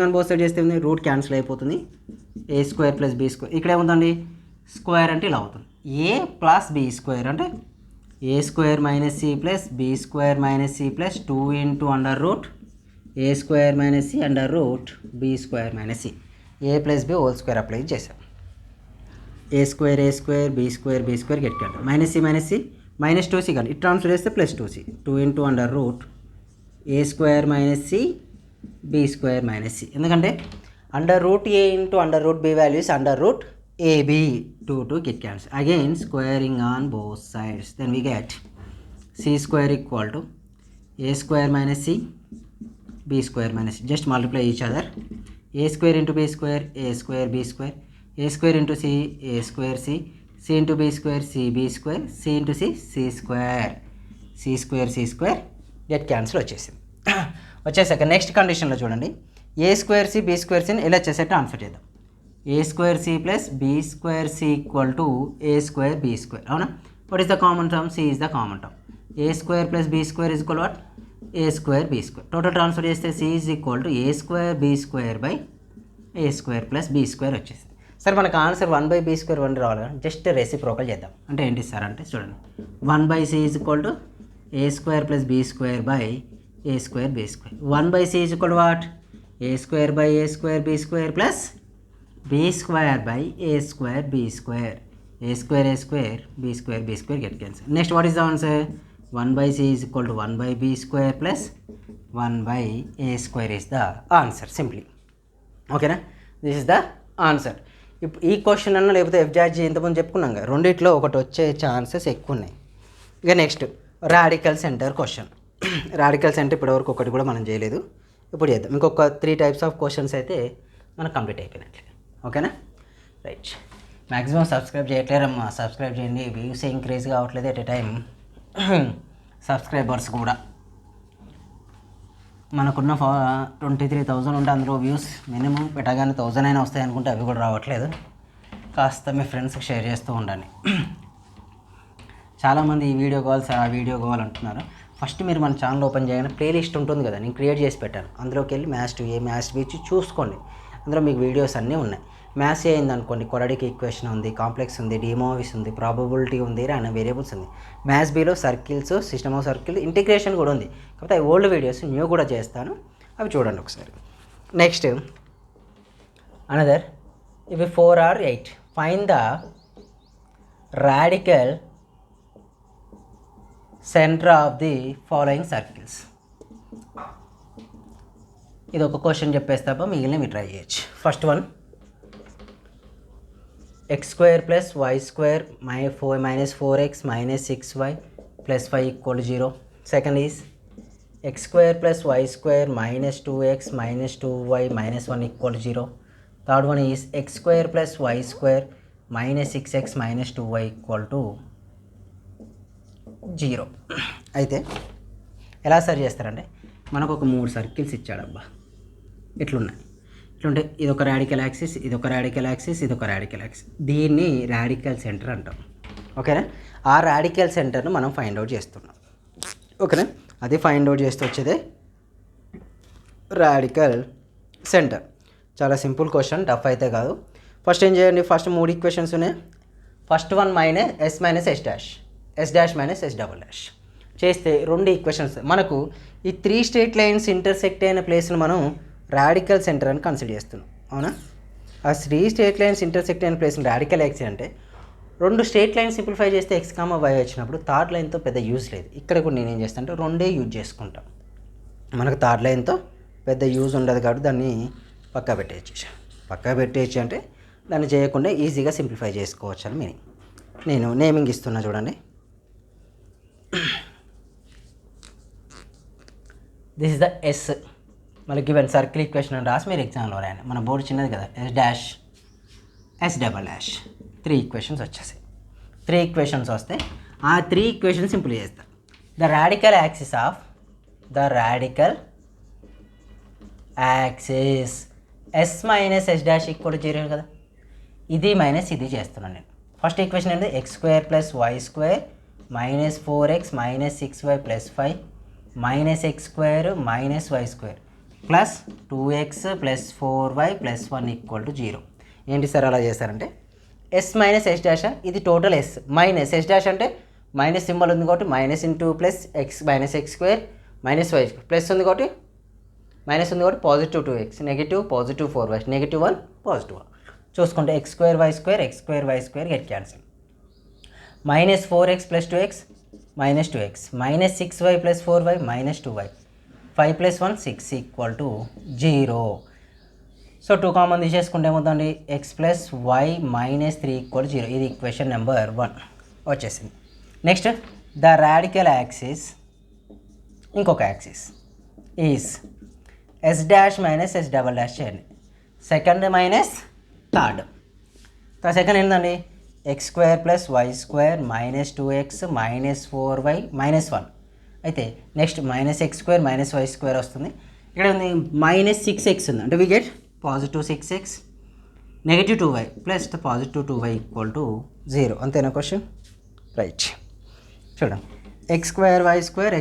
on both sides చేస్తే route cancel అయిపోతుంది. a square plus b square ఇక్కడ ఏముందండి square అంటే ఇలా అవుతుంది a plus b square అంటే a square minus c plus b square minus c plus 2 into under root a square minus c under root b square minus c. a plus b whole square apply చేసాం. a square b square get cut minus c minus 2c కానీ it transfer చేస్తే plus 2c 2 into under root a square minus c b square minus c. ఎందుకంటే under root a into under root b values under root ab 2 get cancel. Again squaring on both sides, then we get c square equal to a square minus c b square minus c. Just multiply each other. a square into b square a square b square, a square into c a square c, c into b square c b square, c into c c square, c square get cancel వచ్చేసింది. వచ్చేసాక next కండిషన్లో చూడండి a square c b square c ఎలా చేసేట answer చేద్దాం. a square c plus b square c equal to a square b square. అవునా? what is the common term? c is the common term. a square plus b square is equal to what? a square b square. Total transfer చేస్తే c is equal to a square b square by a square plus b square వచ్చేసింది. సరే మనకు answer 1 by b square 1 రావాలి కదా, just reciprocal చేద్దాం. అంటే ఏంటి sir అంటే చూడండి 1 by c is equal to a square plus b square by a square b square. 1 by c is equal to what? a square by a square b square plus b square by a square b square. a square b square get cancel. Next what is the answer? 1 by c is equal to 1 by b square plus 1 by a square is the answer simply. ఓకేనా? This is the answer. ఇప్పుడు ఈ question అన్న లేకపోతే ఎఫ్జాజీ ఇంతకుముందు చెప్పుకున్నాం కదా, రెండిట్లో ఒకటి వచ్చే ఛాన్సెస్ ఎక్కువ ఉన్నాయి. ఇక next radical centre question. Radical centre ఇప్పటివరకు ఒకటి కూడా మనం చేయలేదు, ఇప్పుడు చేద్దాం. ఇంకొక 3 types ఆఫ్ క్వశ్చన్స్ అయితే మనకు కంప్లీట్ అయిపోయినట్లే. ఓకేనా? రైట్. మ్యాక్సిమం సబ్స్క్రైబ్ చేయట్లేరమ్మా, సబ్స్క్రైబ్ చేయండి. వ్యూస్ ఇంక్రీజ్ కావట్లేదు ఎట్ ఏ టైం, సబ్స్క్రైబర్స్ కూడా. మనకున్న 23,000 ఉంటే అందులో వ్యూస్ మినిమం పెట్టగానే 1,000 అయినా వస్తాయి అనుకుంటే అవి కూడా రావట్లేదు. కాస్త మీ ఫ్రెండ్స్కి షేర్ చేస్తూ ఉండండి. చాలామంది ఈ వీడియో కాల్స్ ఆ వీడియో కాల్ అంటున్నారు. ఫస్ట్ మీరు మన ఛానల్ ఓపెన్ చేయగానే ప్లేలిస్ట్ ఉంటుంది కదా, నేను క్రియేట్ చేసి పెట్టాను. అందులోకి వెళ్ళి మ్యాథ్స్ 2A మ్యాథ్స్ బీ చూసుకోండి. అందులో మీకు వీడియోస్ అన్నీ ఉన్నాయి. మ్యాథ్స్ ఏ అయింది అనుకోండి, క్వాడ్రాటిక్ ఈక్వేషన్ ఉంది, కాంప్లెక్స్ ఉంది, డిమోవిస్ ఉంది, ప్రాబబిలిటీ ఉంది, అనే వేరియబుల్స్ ఉంది. మ్యాథ్స్ బీలో circles, system of circle, integration కూడా ఉంది. కాకపోతే అవి ఓల్డ్ వీడియోస్, న్యూ కూడా చేస్తాను, అవి చూడండి ఒకసారి. నెక్స్ట్ అనదర్, ఇవి 4 or 8. Find the radical centre of the following circles. ఇది ఒక క్వశ్చన్ చెప్పేస్తాపా, మిగిలిన మీరు ట్రై చేయొచ్చు. First one, x square plus y square minus 4x minus 6y plus 5 equal to 0. Second is x square plus y square minus 2x minus 2y minus 1 equal to 0. Third one is x square plus y square minus 6x minus 2y equal to 0. అయితే ఎలా సరి చేస్తారంటే, మనకు ఒక 3 circles ఇచ్చాడబ్బా, ఇట్లున్నాయి. ఇట్లుంటే ఇదొక radical axis, ఇదొక radical axis, ఇదొక రాడికల్ యాక్సిస్. దీన్ని రాడికల్ సెంటర్ అంటాం. ఓకేనా? ఆ రాడికల్ సెంటర్ను మనం ఫైండ్ అవుట్ చేస్తున్నాం. ఓకేనా? అది ఫైండ్ అవుట్ చేస్తూ వచ్చేదే రాడికల్ సెంటర్. చాలా సింపుల్ క్వశ్చన్, టఫ్ అయితే కాదు. ఫస్ట్ ఏం చేయండి, ఫస్ట్ 3 ఈక్వేషన్స్ ఉన్నాయి. First one s minus s dash, s dash minus s double dash చేస్తే 2 ఈక్వేషన్స్. మనకు ఈ 3 స్ట్రెయిట్ లైన్స్ ఇంటర్సెక్ట్ అయిన ప్లేస్ను మనం రాడికల్ సెంటర్ అని కన్సిడర్ చేస్తున్నాం. అవునా? ఆ 3 స్ట్రెయిట్ లైన్స్ ఇంటర్సెక్ట్ అయిన ప్లేస్ని రాడికల్ యాక్సిస్ అంటే, 2 స్ట్రెయిట్ లైన్స్ సింప్లిఫై చేస్తే x, y వచ్చినప్పుడు థర్డ్ లైన్తో పెద్ద యూజ్ లేదు. ఇక్కడ కూడా నేను ఏం చేస్తాను అంటే 2 యూజ్ చేసుకుంటాం. మనకు థర్డ్ లైన్తో పెద్ద యూజ్ ఉండదు కాబట్టి దాన్ని పక్కా పెట్టేయచ్చు. అంటే దాన్ని చేయకుండా ఈజీగా సింప్లిఫై చేసుకోవచ్చు అని మీనింగ్. నేను నేమింగ్ ఇస్తున్నా చూడండి. This is the S. మళ్ళీ గివెన్ సర్కిల్ ఈక్వేషన్ అని రాసి మీరు ఎగ్జామ్లో రాయండి. మన బోర్డు చిన్నది కదా, S dash S double dash 3 equations వచ్చేసాయి. 3 ఈక్వేషన్స్ వస్తే ఆ 3 ఈక్వేషన్స్ సింపుల్ చేస్తా. The radical axis S minus S dash equal to 0 కదా, ఇది మైనస్ ఇది చేస్తున్నాను నేను. ఫస్ట్ ఈక్వేషన్ ఏంటి, X square plus why square minus 4x minus 6y plus 5 minus X square minus why square plus 2x plus 4y plus 1 equal to 0. ఏంటి sir అలా చేశారంటే S minus S dash ఇది total S minus S dash అంటే minus symbol ఉంది కాబట్టి minus into plus X minus X square minus why square plus ఉంది కాబట్టి minus ఉంది కాబట్టి positive 2x negative positive 4y negative 1 positive 1 చూసుకుంటే X square why square get cancel. Minus 4x plus 2x minus 2x minus 6y plus 4y minus 2y 5 ప్లస్ 1 6 equal to 0. So 2 common తీసేసుకుంటే ఏమవుతుంది, x plus y minus 3 equal 0. ఇది equation number 1 వచ్చేసింది. Next the radical axis, ఇంకొక axis is s dash minus s double dash చేయండి. Second minus third. Second ఏంటండి, x square plus why square minus 2x minus 4y minus 1. అయితే next minus X square minus why square వస్తుంది. ఇక్కడ ఉంది minus 6x ఉంది, అంటే we get positive 6x negative 2y plus positive 2y equal to 0. అంతేనా question? Right. చూడండి, X square why square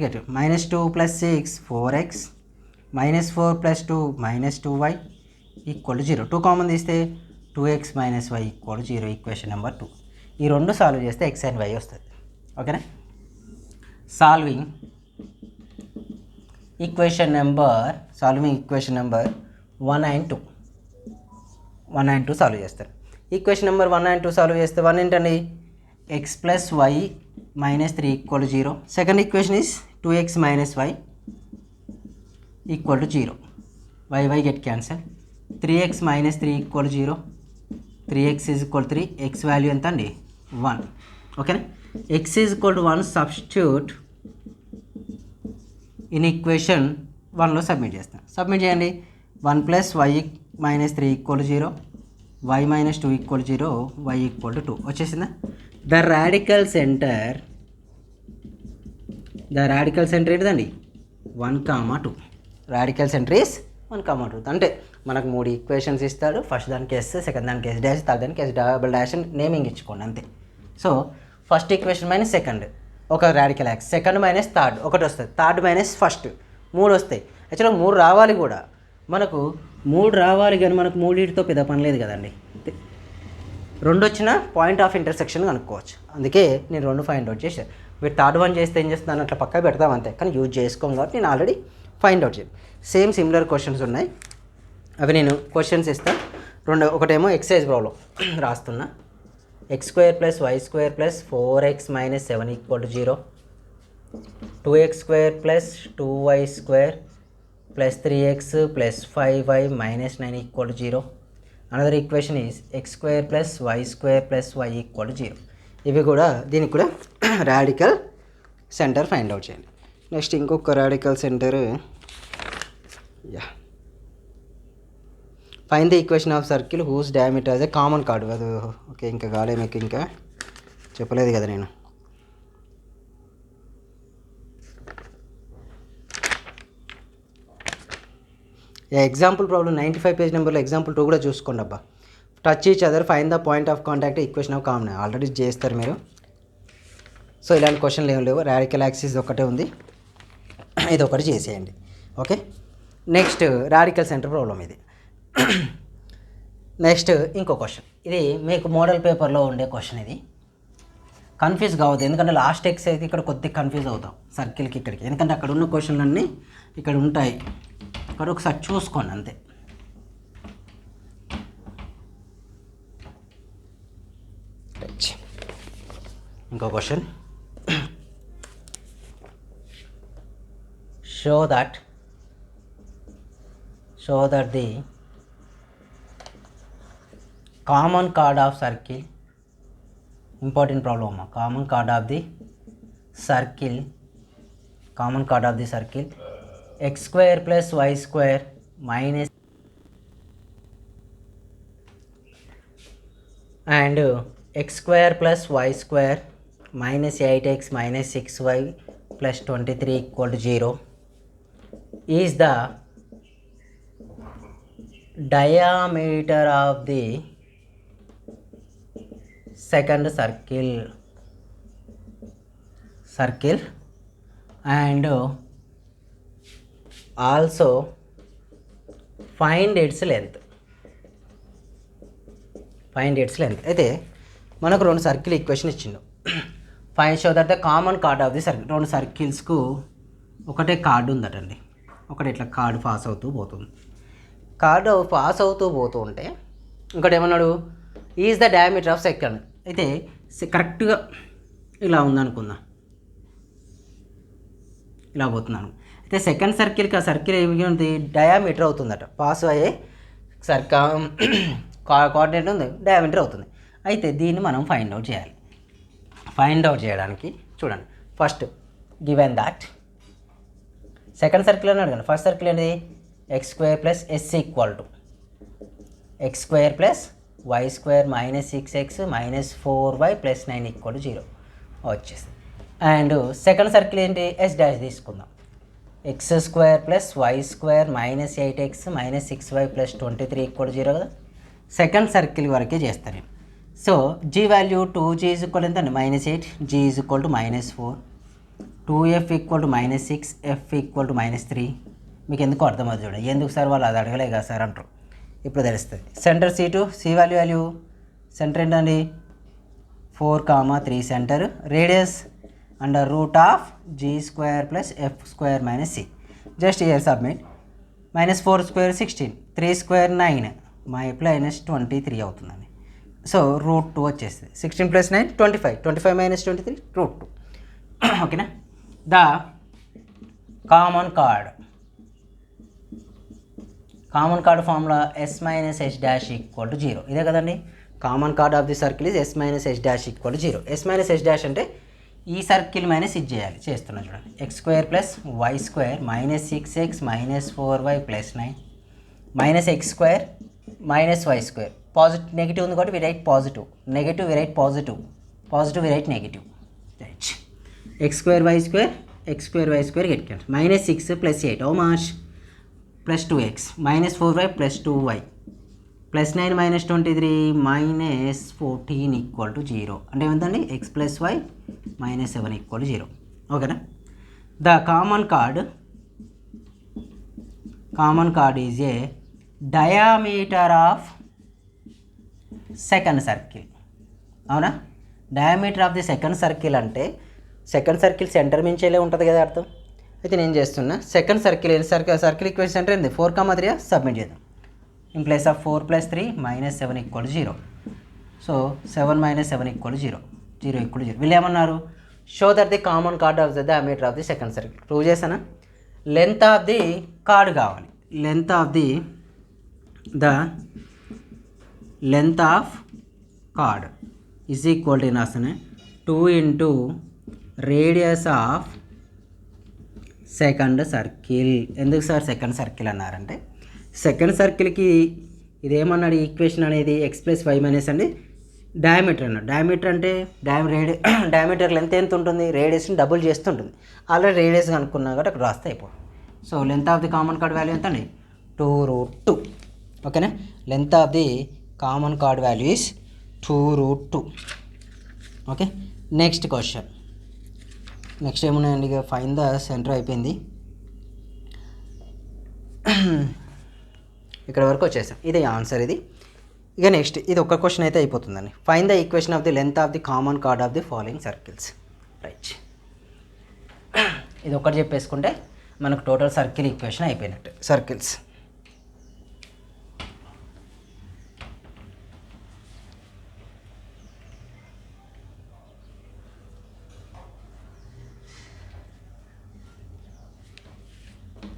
get minus 2 plus 6 4x minus 4 plus 2 minus 2y equal to 0. 2 common తీస్తే 2x minus why equal to 0. Equation number 2. ఈ రెండు solve చేస్తే X and y వస్తుంది. ఓకేనా? Solving equation number 1 and 2 solve చేస్తారు. Equation number 1 and 2 solve చేస్తే 1 ఏంటండి, x plus y minus 3 equal to 0. Second equation is 2x minus why equal to 0. Y get cancel. 3x minus 3 equal 0. 3x is equal 3. X value ఎంత అండి, 1. ఓకేనా? X is equal to 1 substitute in equation 1లో submit చేస్తాను. Submit చేయండి. 1 plus y minus 3 equal 0, y minus 2 equal 0, y equal to 2 వచ్చేసిందా? The radical centre ఏంటిదండి, 1,2. Radical centre is 1,2. అంటే మనకు 3 ఈక్వేషన్స్ ఇస్తాడు. ఫస్ట్ దానికి ఎస్, సెకండ్ దానికి ఎస్ డాష్, థర్డ్ దానికి ఎస్ డబల్ డాష్ నేమింగ్ ఇచ్చుకోండి అంతే. So first equation minus second ఒక radical axis, second minus third ఒకటి వస్తుంది, థర్డ్ మైనస్ ఫస్ట్ 3 వస్తాయి. యాక్చువల్గా 3 రావాలి కూడా, మనకు 3 రావాలి కానీ మనకు 3తో పెద్ద పని లేదు కదండి. 2 వచ్చిన పాయింట్ ఆఫ్ ఇంటర్సెక్షన్ కనుక్కోవచ్చు. అందుకే నేను 2 ఫైండ్ అవుట్ చేశాను. మీరు థర్డ్ వన్ చేస్తే ఏం చేస్తున్నాను, అట్లా పక్క పెడతాం అంతే. కానీ యూజ్ చేసుకోం కాబట్టి నేను ఆల్రెడీ ఫైండ్ అవుట్ చేయాలి. సిమిలర్ క్వశ్చన్స్ ఉన్నాయి, అవి నేను క్వశ్చన్స్ ఇస్తాను. ఒకటేమో ఎక్సైజ్ ప్రాబ్లం రాస్తున్నా. X square plus why square plus 4x minus 7 equal to 0. 2x square plus 2y square plus 3x plus 5y minus 9 equal to 0. Another equation is X square plus why square plus Y equal to 0. ఇవి కూడా దీనికి కూడా radical centre find out చేయండి. Next ఇంకొక radical centre, find the equation of circle whose diameter as a common chord. అది okay, ఇంకా కాలే, మీకు ఇంకా చెప్పలేదు కదా నేను. ఎగ్జాంపుల్ ప్రాబ్లం 95 పేజ్ నెంబర్లో ఎగ్జాంపుల్ 2 కూడా చూసుకోండి అబ్బా. Touch each other find the point of contact equation of common. Already చేస్తారు మీరు. సో ఇలాంటి క్వశ్చన్లు ఏం లేవు. రాడికల్ యాక్సిస్ ఒకటే ఉంది, ఇది ఒకటి చేసేయండి. Okay, next radical centre problem ఇది. నెక్స్ట్ ఇంకో క్వశ్చన్, ఇది మీకు మోడల్ పేపర్లో ఉండే క్వశ్చన్. ఇది కన్ఫ్యూజ్ కావద్దు, ఎందుకంటే లాస్ట్ ఎక్స్ అయితే ఇక్కడ కొద్దిగా కన్ఫ్యూజ్ అవుతాం సర్కిల్కి ఇక్కడికి, ఎందుకంటే అక్కడ ఉన్న క్వశ్చన్లన్నీ ఇక్కడ ఉంటాయి. ఇక్కడ ఒకసారి చూసుకోండి అంతే. ఇంకో question, show that the common chord of circle, important problem, common chord of the circle X square plus why square minus and x square plus y square minus 8x minus 6y plus 23 equal to 0 is the diameter of the second circle and also find its length. అయితే మనకు రెండు circle equation ఇచ్చిండు. Find show that the common chord of the circle. రెండు సర్కిల్స్కు ఒకటే card ఉందటండి. ఒకటి ఇట్లా card pass అవుతూ పోతుంది. కార్డు పాస్ అవుతూ పోతూ ఉంటే ఇంకోటి ఏమన్నాడు, is the diameter of second. అయితే కరెక్ట్గా ఇలా ఉందనుకుందాం, ఇలా పోతున్నాను. అయితే సెకండ్ సర్కిల్కి ఆ సర్కిల్ ఏమి ఉంది, డయామీటర్ అవుతుందట. పాస్ అయ్యే కోఆర్డినేట్ ఉంది, డయామీటర్ అవుతుంది. అయితే దీన్ని మనం ఫైండ్ అవుట్ చేయాలి. ఫైండ్ అవుట్ చేయడానికి చూడండి, first given that second circle అని అడగండి. ఫస్ట్ సర్కిల్ ఏంటి, X square plus S equal to X square plus why square minus 6x minus 4y plus 9 equal to 0 వచ్చేస్తుంది. అండ్ సెకండ్ సర్కిల్ ఏంటి, S dash తీసుకుందాం. X square plus why square minus 8x minus 6y plus 23 equal to 0 కదా. Second circle వరకే చేస్తాను నేను. So G value 2g is equal ఎంత అండి, -8, g is equal to -4, 2f equal to -6, f equal to -3. మీకు ఎందుకు అర్థమవుతుంది చూడండి. ఎందుకు సార్ వాళ్ళు అది అడగలే కదా సార్ అంటారు, ఇప్పుడు తెలుస్తుంది. సెంటర్ C వాల్యూ సెంటర్ ఏంటండి 4, 3 centre, radius under root of g² plus f² - c. Just year submit. -4² 16, 3² 9, -23 అవుతుందండి. సో √2 వచ్చేస్తుంది. 16 + 9 25, 25 - 23 √2. ఓకేనా. The common chord formula s - h dash equal to 0. ఇదే కదండి, common chord of the circle is s - h dash equal to 0. s - h dash అంటే ఈ circle minus ఇది చేయాలి. చేస్తున్నా చూడండి. X square plus why square minus 6x minus 4y plus 9 minus X square minus why square. Positive negative ఉంది కాబట్టి we write positive, negative we write positive, positive we write negative. Right. X square why square get -6 + 8 how much plus 2x minus 4y plus 2y plus 9 - 23 -14 equal to 0. అంటే ఏమంతండి, x + y -7 equal to 0. ఓకేనా. The common chord is a diameter of second circle. అవునా. Diameter of the second circle అంటే second circle centre మించేలే ఉంటుంది కదా అర్థం. అయితే నేను చేస్తున్నా సెకండ్ సర్కిల్ ఈక్వేషన్ సెంటర్ ఏంది 4, 3 సబ్మిట్ చేద్దాం. In place of 4 + 3 -7 equal to 0. So 7 - 7 equal to 0, 0 equal to 0. వీళ్ళు ఏమన్నారు, show that the common chord of the diameter of the second circle. Prove చేశానా. లెంత్ ఆఫ్ ది కార్డ్ కావాలి. Length of chord is equal to రాస్తానే 2 × radius of second circle. ఎందుకు sir second circle అన్నారంటే, second సర్కిల్కి ఇదేమన్నాడు equation అనేది x + y - అండి diameter అన్నాడు. డయామీటర్ అంటే డయామీటర్ లెంత్ ఎంత ఉంటుంది, రేడియస్ని డబుల్ చేస్తుంటుంది. ఆల్రెడీ రేడియస్ కనుక్కున్నా కాబట్టి అక్కడ రాస్తే అయిపోతుంది. So length of the common card value ఎంత అండి 2√2. ఓకేనా. Length of the common card value is 2√2. Okay. Next question. Next ఏమున్నాయండి, ఇక ఫైండ్ ద సెంటర్ అయిపోయింది. ఇక్కడ వరకు వచ్చేసాం. ఇదే ఆన్సర్ ఇది. ఇక నెక్స్ట్ ఇది ఒక క్వశ్చన్ అయితే అయిపోతుందండి. Find the equation of the length of the common chord of the following circles. Right. ఇది ఒకటి చెప్పేసుకుంటే మనకు టోటల్ సర్కిల్ ఈక్వేషన్ అయిపోయినట్టు. సర్కిల్స్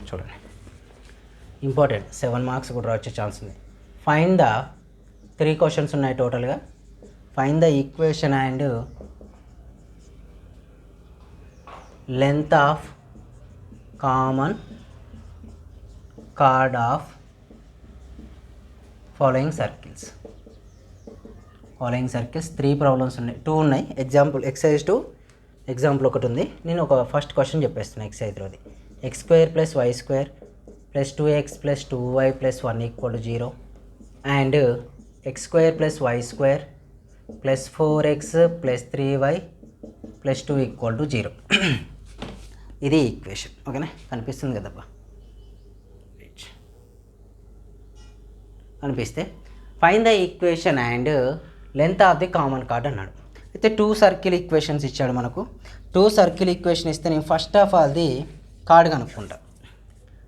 చూడండి, ఇంపార్టెంట్. 7 మార్క్స్ కూడా వచ్చే ఛాన్స్ ఉంది. ఫైండ్ ద 3 క్వశ్చన్స్ ఉన్నాయి టోటల్గా. Find the equation and length of common chord of following circles. 3 problems ఉన్నాయి, 2 ఉన్నాయి. ఎగ్జాంపుల్ ఎక్సర్సైజ్ 2 ఎగ్జాంపుల్ ఒకటి ఉంది. నేను ఒక ఫస్ట్ క్వశ్చన్ చెప్పేస్తున్నాను ఎక్సర్సైజ్లోది. x² + y² + 2x + 2y + 1 = 0 and x² + y² + 4x + 3y + 2 = 0. ఇది ఈక్వేషన్. ఓకేనా, కనిపిస్తుంది కదబ్బా. కనిపిస్తే find the equation and length of the common card అన్నాడు. అయితే 2 సర్కిల్ ఈక్వేషన్స్ ఇచ్చాడు మనకు. 2 సర్కిల్ ఈక్వేషన్ ఇస్తే నేను first of all the chord కనుక్కుంటా.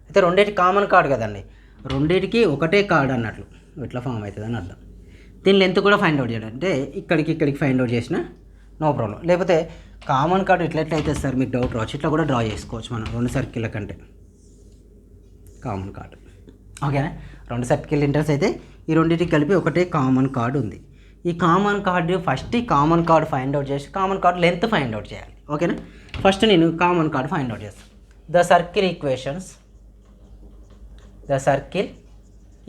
అయితే రెండింటి కామన్ కార్డ్ కదండి, రెండింటికి ఒకటే కార్డ్ అన్నట్లు ఇట్లా ఫామ్ అవుతుంది అని అర్థం. దీని లెంత్ కూడా ఫైండ్ అవుట్ చేయాలి అంటే ఇక్కడికి ఫైండ్ అవుట్ చేసిన నో ప్రాబ్లం. లేకపోతే కామన్ కార్డ్ ఎట్లయితే సార్ మీకు డౌట్ రావచ్చు, ఇట్లా కూడా డ్రా చేసుకోవచ్చు మనం 2 సర్కిళ్ళ కంటే కామన్ కార్డ్. ఓకేనా, 2 సర్కిల్ ఇంటర్స్ అయితే ఈ రెండింటికి కలిపి ఒకటే కామన్ కార్డ్ ఉంది. ఈ కామన్ కార్డ్ ఫస్ట్ ఈ కామన్ కార్డ్ ఫైండ్ అవుట్ చేసి common chord length find out చేయాలి. ఓకేనా, ఫస్ట్ నేను కామన్ కార్డ్ ఫైండ్ అవుట్ చేస్తాను. The circle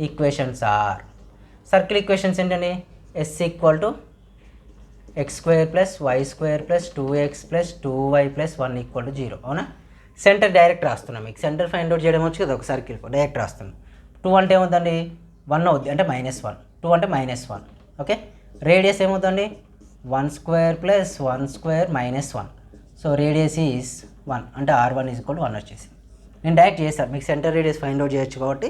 equations are, circle equations ఏంటండి? s = x² + y² + 2x + 2y + 1 = 0. అవునా, సెంటర్ డైరెక్ట్ రాస్తున్నాం. మీకు సెంటర్ ఫైండ్ అవుట్ చేయడం వచ్చి కదా, ఒక సర్కిల్ డైరెక్ట్ రాస్తున్నాం. 2 అంటే ఏమవుతుంది? 1 అవుద్ది, అంటే -1. 2 అంటే -1. ఓకే, రేడియస్ ఏమవుతుంది? 1² + 1² -1. సో రేడియస్ ఈజ్ 1, అంటే r1 = 1 వచ్చేసి. నేను డైరెక్ట్ చేస్తాను, మీకు సెంటర్ రేడియస్ ఫైండ్ అవుట్ చేయొచ్చు కాబట్టి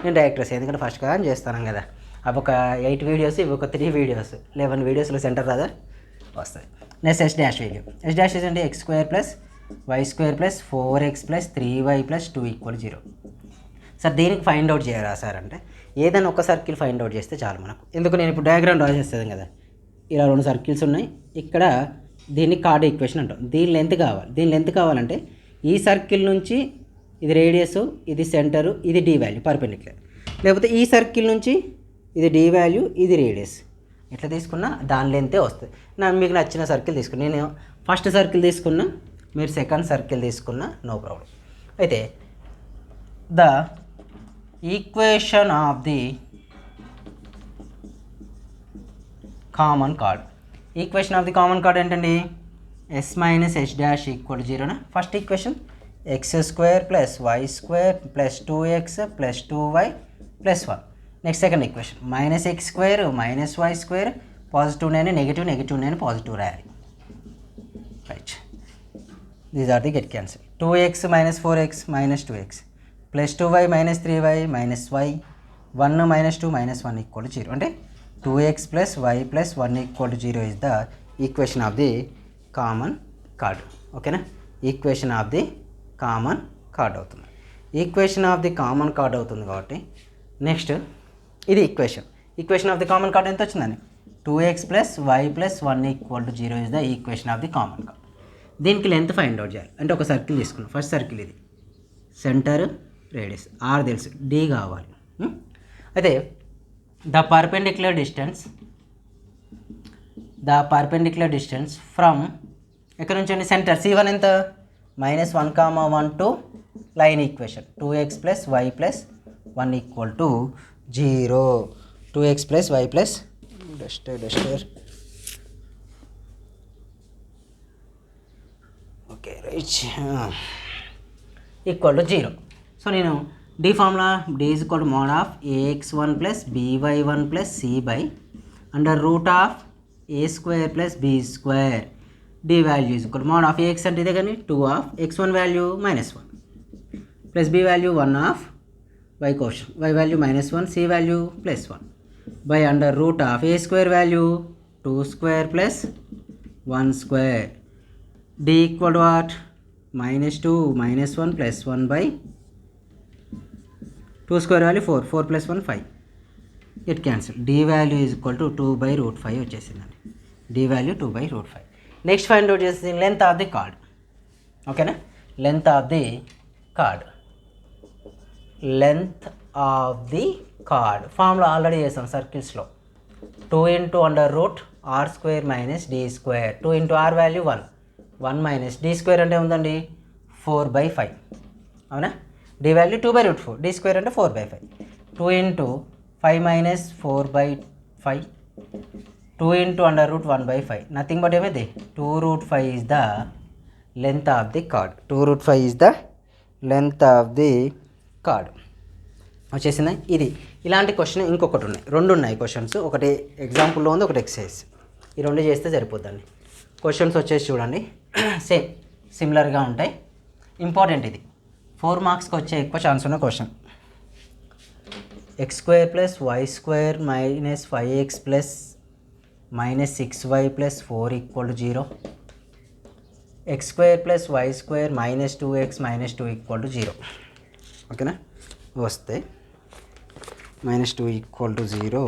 నేను డైరెక్ట్ చేస్తాను. ఎందుకంటే ఫస్ట్ కానీ చేస్తాను కదా. అవి ఒక 8 వీడియోస్, ఇవి ఒక 3 వీడియోస్, 11 వీడియోస్లో సెంటర్ రాదా వస్తుంది. Next S' value. S' అంటే x² + y² + 4x + 3y + 2 = 0. Sir దీనికి ఫైండ్ అవుట్ చేయరా సార్ అంటే ఏదైనా ఒక సర్కిల్ ఫైండ్ అవుట్ చేస్తే చాలు మనకు. ఎందుకు నేను ఇప్పుడు డయాగ్రామ్ డ్రా చేస్తాను కదా, ఇలా 2 సర్కిల్స్ ఉన్నాయి. ఇక్కడ దీన్ని కార్డ్ ఈక్వేషన్ అంటాం. దీని లెంత్ కావాలంటే ఈ సర్కిల్ నుంచి ఇది రేడియస్, ఇది సెంటరు, ఇది d వాల్యూ పర్పెండిక్యులర్. లేకపోతే ఈ సర్కిల్ నుంచి ఇది d వాల్యూ, ఇది రేడియస్. ఎట్లా తీసుకున్నా దాని లెంతే వస్తుంది. మీకు నచ్చిన సర్కిల్ తీసుకున్నా, నేను ఫస్ట్ సర్కిల్ తీసుకున్నా, మీరు సెకండ్ సర్కిల్ తీసుకున్నా నో ప్రాబ్లం. అయితే the equation of the common chord. Equation of the common chord ఏంటండి? s - s' = 0. First equation x² + y² + 2x + 2y + 1. Next second equation -x² - y² positive 9 negative 9 positive రాయాలి. Right, these are the get cancel. 2x - 4x - 2x + 2y - 3y - y 1 - 2 - 1 = 0. అంటే 2x + y + 1 = 0 is the equation of the common card. ఓకేనా, equation of the common chord అవుతుంది. Equation of the common chord అవుతుంది కాబట్టి next ఇది equation of the common chord ఎంత వచ్చిందని 2x + y + 1 = 0 is the equation of the common card. దీనికి length find out చేయాలి అంటే ఒక సర్కిల్ తీసుకున్నాం. ఫస్ట్ సర్కిల్ ఇది, సెంటర్, రేడియస్ r తెలుసు, d కావాలి. అయితే ద పర్పెండిక్యులర్ డిస్టెన్స్ ఫ్రమ్ ఎక్కడ నుంచి అండి? సెంటర్ C1 ఎంత? -1, 1 to line equation 2x + y + 1 = 0. 2x + y + okay right = 0. So నేను d formula d = mod of ax1 + by1 + c by √ of a² + b². d value = mod of ax అంటే ఇదే కానీ 2 of x1 value -1 plus b value 1 of y question, y value -1, c value +1 by √ of a² value 2² + 1². d = what? -2 -1 + 1 by 2² value 4 + 1 5. It cancel. d value = 2/√5 వచ్చేసిందండి. d value 2/√5. Next find out చేసి length of the card. ఓకేనా, length of the card formula already చేసాం సర్కిల్స్లో. 2 × √r² - d². 2 × r value 1 - d² అంటే ఉందండి 4/5. అవునా, D value 2/√4, D square అంటే 4/5. 2 into 5 minus 4/5, 2 into √1/5, nothing but ఏమైంది 2√5 is the length of the card. 2√5 is the length of the card వచ్చేసిందా. ఇది ఇలాంటి question ఇంకొకటి ఉన్నాయి, 2 ఉన్నాయి క్వశ్చన్స్, ఒకటి ఎగ్జాంపుల్లో ఉంది, ఒకటి ఎక్సర్సైజ్. ఈ 2 చేస్తే సరిపోద్దండి. క్వశ్చన్స్ వచ్చేసి చూడండి సేమ్ సిమిలర్గా ఉంటాయి. ఇంపార్టెంట్ ఇది 4 మార్క్స్కి వచ్చే ఎక్కువ ఛాన్స్ ఉన్న question. x² + y² - 5x - 6y + 4 = 0. x² + y² - 2x - 2 = 0. ఓకేనా, వస్తే -2 = 0.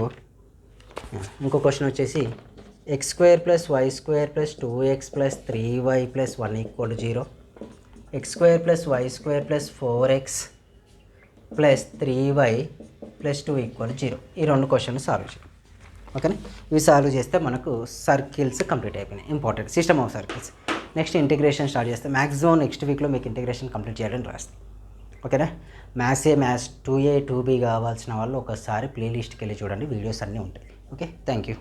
ఇంకో క్వశ్చన్ వచ్చేసి x² + y² + 2x + 3y + 1 = 0. x² + y² + 4x + 3y + 2 = 0. ఈ 2 క్వశ్చన్లు సాల్వ్ చేయాలి. ఓకేనా, ఇవి సాల్వ్ చేస్తే మనకు సర్కిల్స్ కంప్లీట్ అయిపోయినాయి. Important system of circles. Next integration start చేస్తే మ్యాక్సిమం నెక్స్ట్ వీక్లో మీకు ఇంటిగ్రేషన్ కంప్లీట్ చేయాలని రాస్తాం. ఓకేనా, మ్యాథ్స్ 2A 2B కావాల్సిన వాళ్ళు ఒకసారి ప్లేలిస్ట్కి వెళ్ళి చూడండి, వీడియోస్ అన్నీ ఉంటాయి. Okay, thank you.